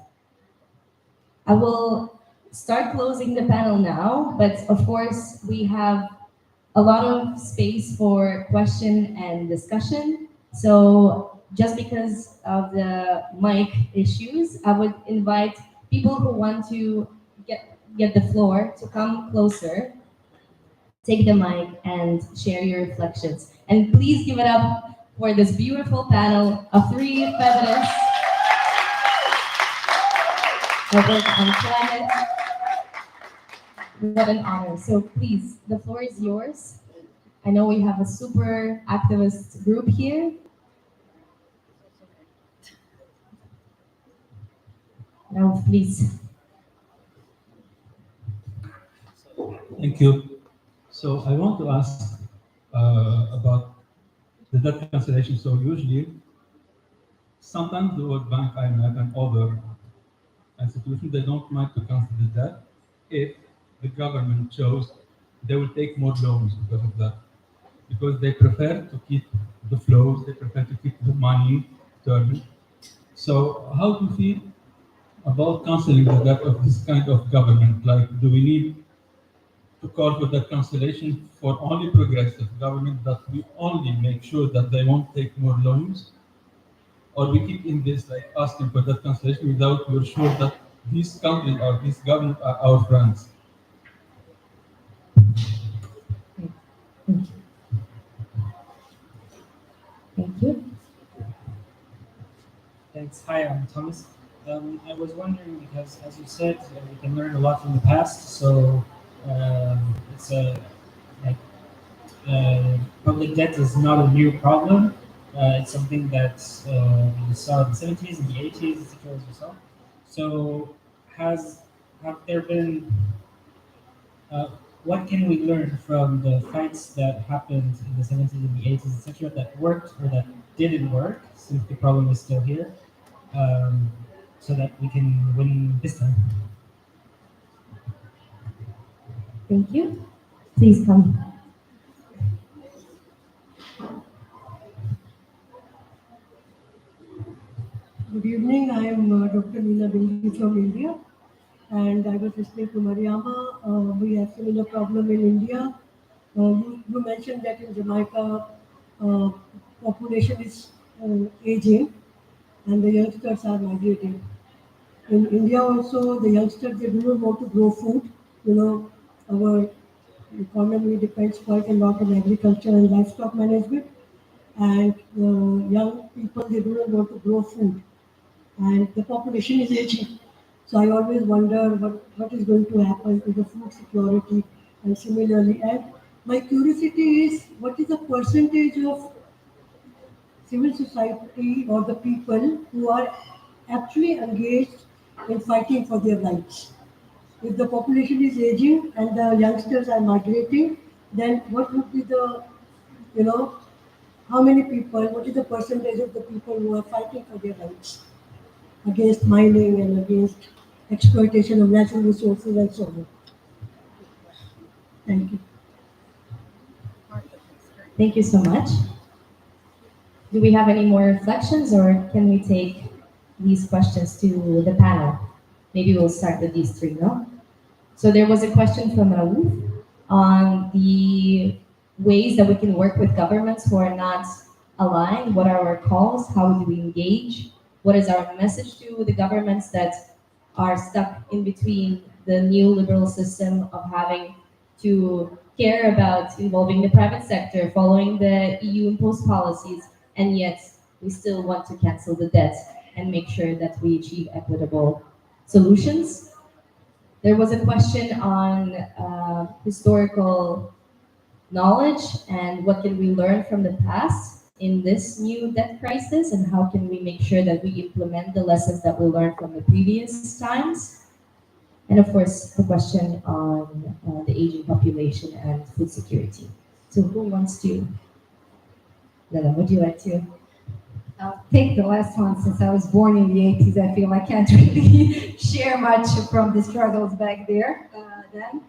I will start closing the panel now, but of course we have a lot of space for question and discussion. So just because of the mic issues, I would invite people who want to get the floor to come closer, take the mic and share your reflections. And please give it up for this beautiful panel of 3 feminists that work on climate. What an honor. So please, the floor is yours. I know we have a super activist group here. Now, please. Thank you. So I want to ask about the debt cancellation. So usually, sometimes the World Bank, IMF, and other institutions, they don't mind to cancel the debt if the government shows they will take more loans because of that. Because they prefer to keep the flows, they prefer to keep the money turning. So how do you feel about canceling the debt of this kind of government? Like, do we need to call for that cancellation for only progressive government, that we only make sure that they won't take more loans? Or we keep in this, like, asking for that cancellation without we're sure that these countries or these governments are our friends? Thank you. Thanks. Hi, I'm Thomas. I was wondering, because as you said, we can learn a lot from the past. So it's public debt is not a new problem. It's something that we saw in the 70s and the 80s, etc. as you saw. So have there been what can we learn from the fights that happened in the 70s and the 80s, etc., that worked or that didn't work, since the problem is still here, so that we can win this time? Thank you. Please come. Good evening. I am Dr. Nela from India, and I was listening to Mariama. We have similar problem in India. You mentioned that in Jamaica, population is aging, and the youngsters are migrating. In India also, the youngsters, they do not want to grow food. Our economy depends quite a lot on agriculture and livestock management, and young people, they do not want to grow food. And the population is aging. So I always wonder what is going to happen to the food security, and similarly. And my curiosity is, what is the percentage of civil society or the people who are actually engaged in fighting for their rights? If the population is aging and the youngsters are migrating, then what would be the, how many people, what is the percentage of the people who are fighting for their rights against mining and against exploitation of natural resources and so on? Thank you. Thank you so much. Do we have any more reflections, or can we take these questions to the panel. Maybe we'll start with these three, no? So there was a question from Raouf on the ways that we can work with governments who are not aligned. What are our calls? How do we engage? What is our message to the governments that are stuck in between the neoliberal system of having to care about involving the private sector, following the EU imposed policies, and yet we still want to cancel the debt and make sure that we achieve equitable solutions? There was a question on historical knowledge and what can we learn from the past in this new debt crisis, and how can we make sure that we implement the lessons that we learned from the previous times? And of course, the question on the aging population and food security. So who wants to? Nela, would you like to? I'll take the last one. Since I was born in the 80s, I feel I can't really share much from the struggles back there then.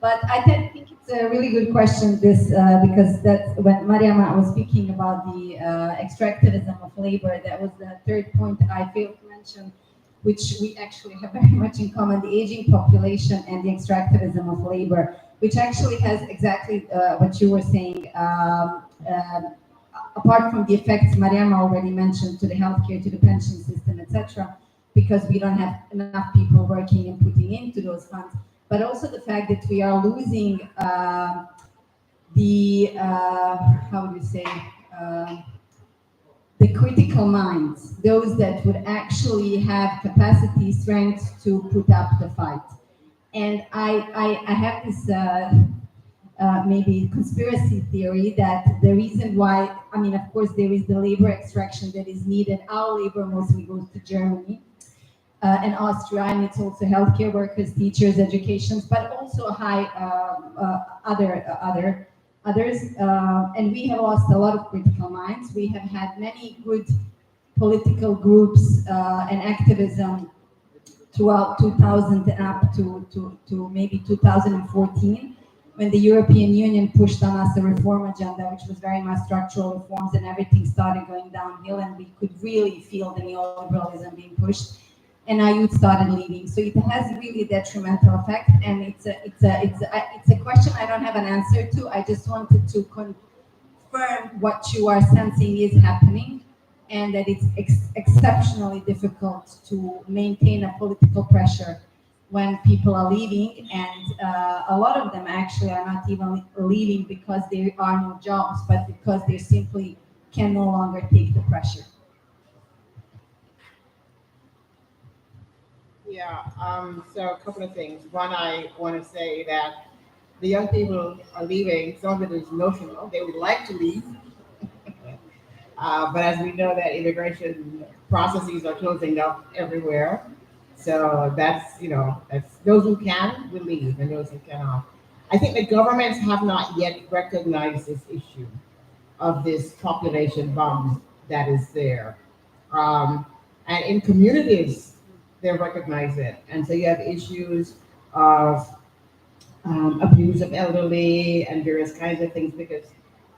But I think it's a really good question, this, because that's when Mariama was speaking about the extractivism of labor. That was the third point that I failed to mention, which we actually have very much in common, the aging population and the extractivism of labor, which actually has exactly what you were saying. Apart from the effects Mariama already mentioned to the healthcare, to the pension system, etc., because we don't have enough people working and putting into those funds, but also the fact that we are losing how do you say, the critical minds, those that would actually have capacity, strength to put up the fight. And I have this maybe conspiracy theory that the reason why, I mean, of course, there is the labor extraction that is needed. Our labor mostly goes to Germany and Austria, and it's also healthcare workers, teachers, educations, but also high others. And we have lost a lot of critical minds. We have had many good political groups and activism throughout 2000 up to maybe 2014, when the European Union pushed on us a reform agenda, which was very much structural reforms, and everything started going downhill, and we could really feel the neoliberalism being pushed, and our youth started leaving. So it has really a detrimental effect, and it's a question I don't have an answer to. I just wanted to confirm what you are sensing is happening, and that it's exceptionally difficult to maintain a political pressure when people are leaving, and a lot of them actually are not even leaving because there are no jobs, but because they simply can no longer take the pressure. Yeah, so a couple of things. One, I want to say that the young people are leaving. Some of it is notional. They would like to leave. But as we know, that immigration processes are closing up everywhere. So that's, that's those who can will leave and those who cannot. I think the governments have not yet recognized this issue of this population bomb that is there. And in communities, they recognize it. And so you have issues of abuse of elderly and various kinds of things because,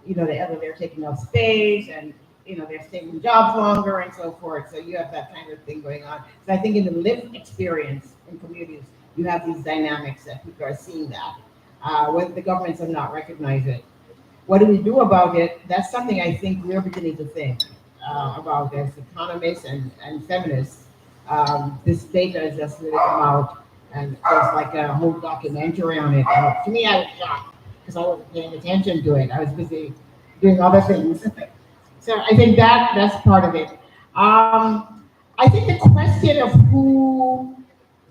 the elderly are taking up space and they're staying in jobs longer and so forth. So you have that kind of thing going on. So I think in the lived experience in communities, you have these dynamics that people are seeing that. Whether the governments have not recognized it. What do we do about it? That's something I think we're beginning to think about as economists and feminists. This data has just really come out, and there's like a whole documentary on it. And to me, I was shocked because I wasn't paying attention to it. I was busy doing other things. So I think that's part of it. I think the question of who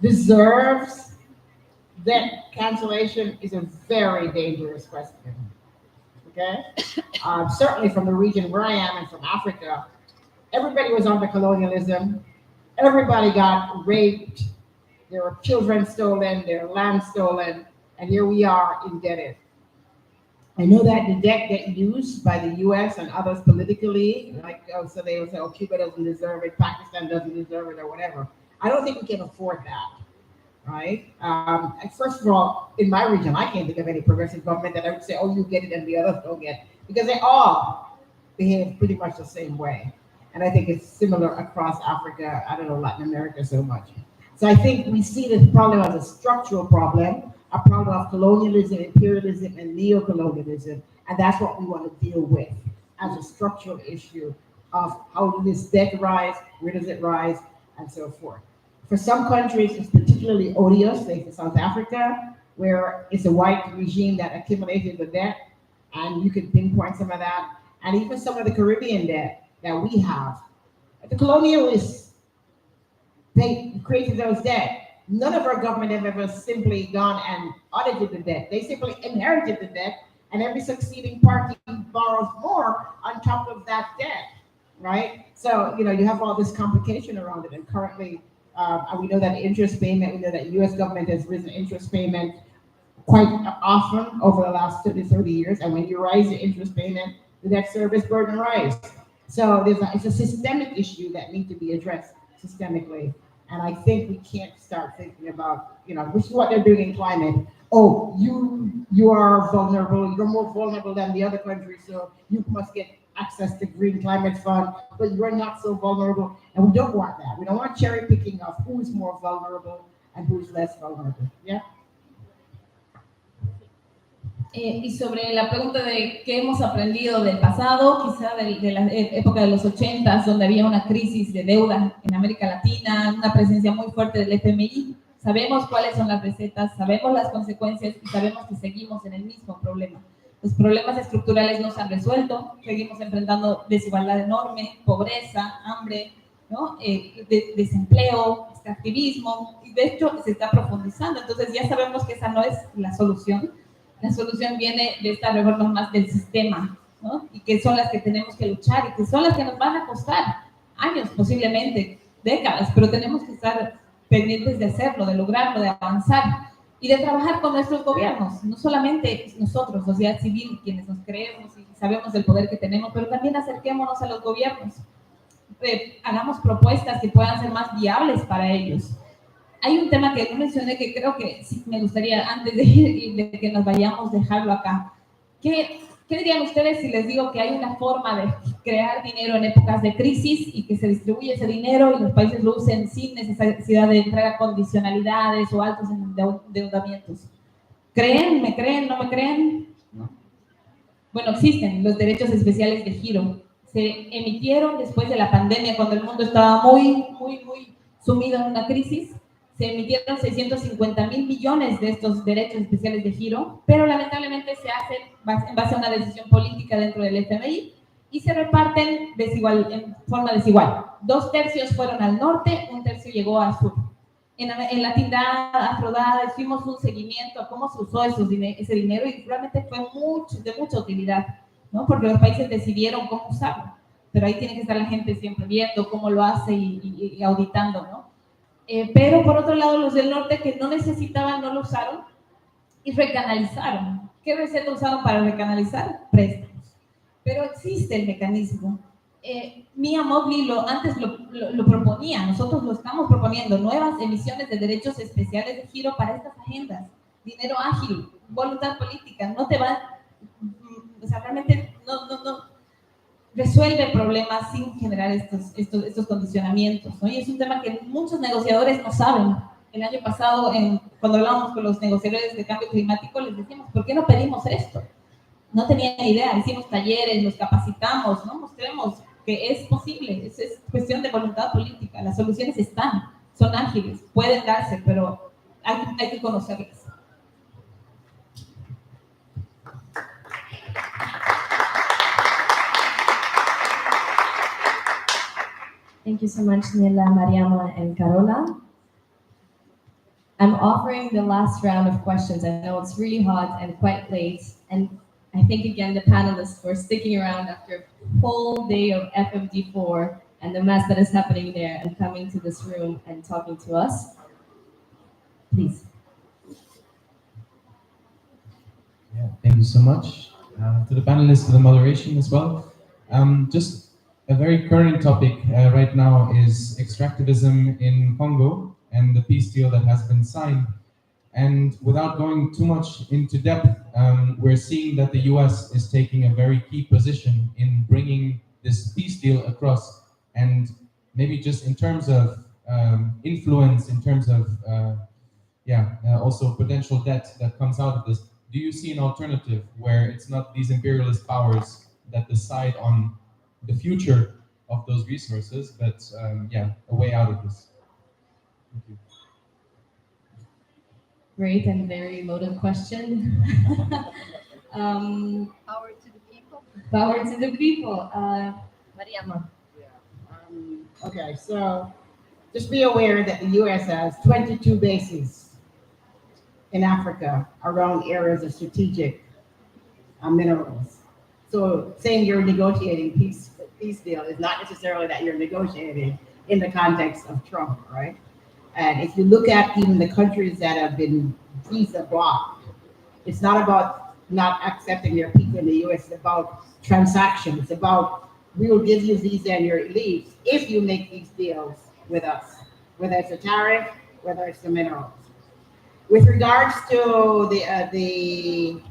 deserves debt cancellation is a very dangerous question. Okay? Certainly from the region where I am and from Africa, everybody was under colonialism. Everybody got raped. There were children stolen, their land stolen, and here we are indebted. I know that the debt get used by the US and others politically, so they will say, oh, Cuba doesn't deserve it, Pakistan doesn't deserve it, or whatever. I don't think we can afford that, right? First of all, in my region, I can't think of any progressive government that I would say, oh, you get it and the others don't get it, because they all behave pretty much the same way. And I think it's similar across Africa, I don't know, Latin America so much. So I think we see this problem as a structural problem, a problem of colonialism, imperialism, and neo-colonialism. And that's what we want to deal with as a structural issue of how does this debt rise, where does it rise, and so forth. For some countries, it's particularly odious, like in South Africa, where it's a white regime that accumulated the debt, and you can pinpoint some of that, and even some of the Caribbean debt that we have. The colonialists, they created those debt. None of our government have ever simply gone and audited the debt. They simply inherited the debt, and every succeeding party borrows more on top of that debt, right? So, you have all this complication around it, and currently, we know that interest payment, we know that U.S. government has risen interest payment quite often over the last 30 years, and when you raise the interest payment, the debt service burden rises. So it's a systemic issue that needs to be addressed systemically. And I think we can't start thinking about, which is what they're doing in climate. Oh, you are vulnerable, you're more vulnerable than the other countries, so you must get access to Green Climate Fund, but you're not so vulnerable. And we don't want that. We don't want cherry picking of who's more vulnerable and who's less vulnerable. Yeah. Y sobre la pregunta de qué hemos aprendido del pasado, quizá de la época de los 80s, donde había una crisis de deuda en América Latina, una presencia muy fuerte del FMI, sabemos cuáles son las recetas, sabemos las consecuencias y sabemos que seguimos en el mismo problema. Los problemas estructurales no se han resuelto, seguimos enfrentando desigualdad enorme, pobreza, hambre, ¿no? Desempleo, extractivismo, y de hecho se está profundizando. Entonces ya sabemos que esa no es la solución. La solución viene de estas reformas más del sistema, ¿no? Y que son las que tenemos que luchar y que son las que nos van a costar años, posiblemente décadas, pero tenemos que estar pendientes de hacerlo, de lograrlo, de avanzar y de trabajar con nuestros gobiernos, no solamente nosotros, sociedad civil, quienes nos creemos y sabemos del poder que tenemos, pero también acerquémonos a los gobiernos, hagamos propuestas que puedan ser más viables para ellos. Hay un tema que no mencioné que creo que sí me gustaría, antes de ir y de que nos vayamos, dejarlo acá. ¿Qué dirían ustedes si les digo que hay una forma de crear dinero en épocas de crisis y que se distribuye ese dinero y los países lo usen sin necesidad de entrar a condicionalidades o altos endeudamientos? ¿Creen? ¿Me creen? ¿No me creen? ¿No? Bueno, existen los derechos especiales de giro. Se emitieron después de la pandemia, cuando el mundo estaba muy sumido en una crisis. Se emitieron 650,000 millones de estos derechos especiales de giro, pero lamentablemente se hacen en base a una decisión política dentro del FMI y se reparten en forma desigual. 2/3 fueron al norte, 1/3 llegó al sur. En Latindadd, AMPDD, hicimos un seguimiento a cómo se usó ese dinero y realmente fue de mucha utilidad, ¿no? Porque los países decidieron cómo usarlo, pero ahí tiene que estar la gente siempre viendo cómo lo hace y auditando, ¿no? Pero por otro lado, los del norte que no necesitaban, no lo usaron y recanalizaron. ¿Qué receta usaron para recanalizar? Préstamos. Pero existe el mecanismo. Mia Mowgli antes lo proponía, nosotros lo estamos proponiendo, nuevas emisiones de derechos especiales de giro para estas agendas. Dinero ágil, voluntad política, no te va, o sea, realmente no resuelve problemas sin generar estos condicionamientos, ¿no? Y es un tema que muchos negociadores no saben. El año pasado, cuando hablábamos con los negociadores de cambio climático, les decíamos, ¿por qué no pedimos esto? No tenían idea, hicimos talleres, los capacitamos, ¿no? Mostremos que es posible, es cuestión de voluntad política, las soluciones están, son ágiles, pueden darse, pero hay que conocerlas. Thank you so much, Nela, Mariama, and Carola. I'm offering the last round of questions. I know it's really hot and quite late, and I thank again the panelists for sticking around after a full day of FFD4 and the mess that is happening there and coming to this room and talking to us. Please. Yeah, thank you so much. To the panelists, to the moderation as well. Just a very current topic right now is extractivism in Congo and the peace deal that has been signed. And without going too much into depth, we're seeing that the US is taking a very key position in bringing this peace deal across And maybe just in terms of influence, in terms of also potential debt that comes out of this, do you see an alternative where it's not these imperialist powers that decide on the future of those resources, but a way out of this? Thank you. Great and very loaded question. Power to the people. Power to the people. Mariama. Okay, so just be aware that the U.S. has 22 bases in Africa around areas of strategic minerals. So saying you're negotiating peace deal is not necessarily that you're negotiating in the context of Trump, right? And if you look at even the countries that have been visa blocked, it's not about not accepting their people in the U.S. It's about transactions. It's about we will give you visa and your leave if you make these deals with us, whether it's a tariff, whether it's the minerals. With regards to the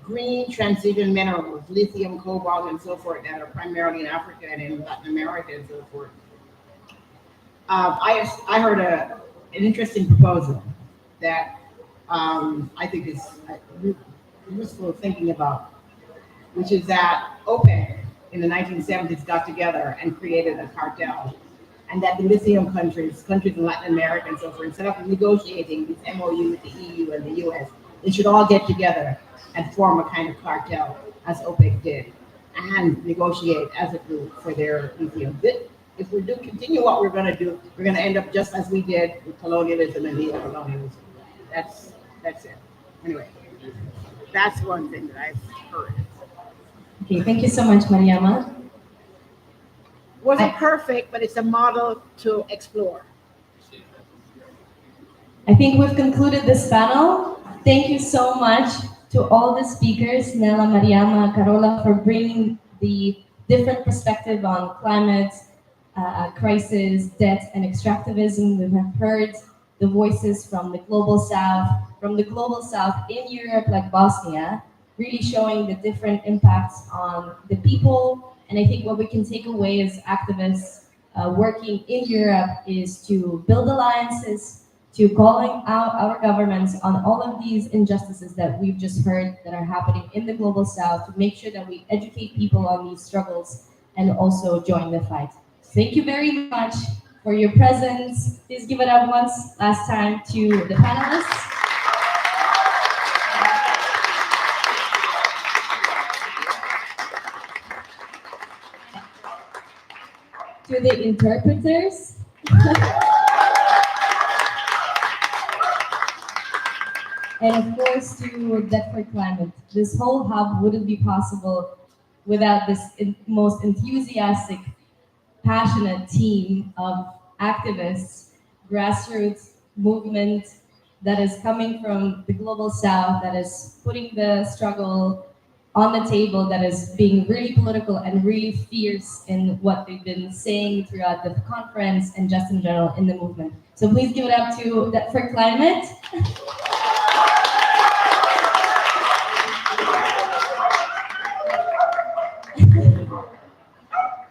green transition minerals, lithium, cobalt, and so forth, that are primarily in Africa and in Latin America and so forth, I heard an interesting proposal that I think is useful thinking about, which is that OPEC in the 1970s got together and created a cartel, and that the lithium countries in Latin America and so forth, instead of negotiating this MOU with the EU and the US, they should all get together and form a kind of cartel, as OPEC did, and negotiate as a group for their lithium. If we do continue what we're going to do, we're going to end up just as we did with colonialism and neo-colonialism. That's it. Anyway, that's one thing that I've heard. Okay, thank you so much, Mariama. Wasn't perfect, but it's a model to explore. I think we've concluded this panel. Thank you so much to all the speakers, Nela, Mariama, Carola, for bringing the different perspective on climate, crisis, debt, and extractivism. We have heard the voices from the global south in Europe, like Bosnia, really showing the different impacts on the people. And I think what we can take away as activists working in Europe is to build alliances, to calling out our governments on all of these injustices that we've just heard that are happening in the global south, to make sure that we educate people on these struggles and also join the fight. Thank you very much for your presence. Please give it up last time to the panelists. To the interpreters. And of course to Debt for Climate. This whole hub wouldn't be possible without this most enthusiastic, passionate team of activists, grassroots movement that is coming from the global south, that is putting the struggle on the table, that is being really political and really fierce in what they've been saying throughout the conference and just in general in the movement. So please give it up to Debt for Climate.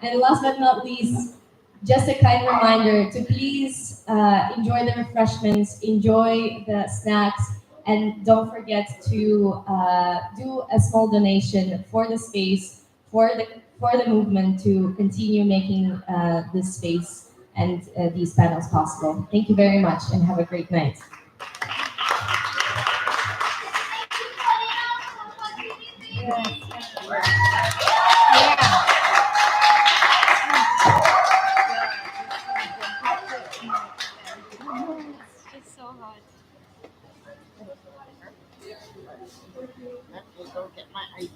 And last but not least, just a kind reminder to please enjoy the refreshments, enjoy the snacks, and don't forget to do a small donation for the space, for the movement to continue making this space and these panels possible. Thank you very much and have a great night. It's so hot. Let me go get my ID.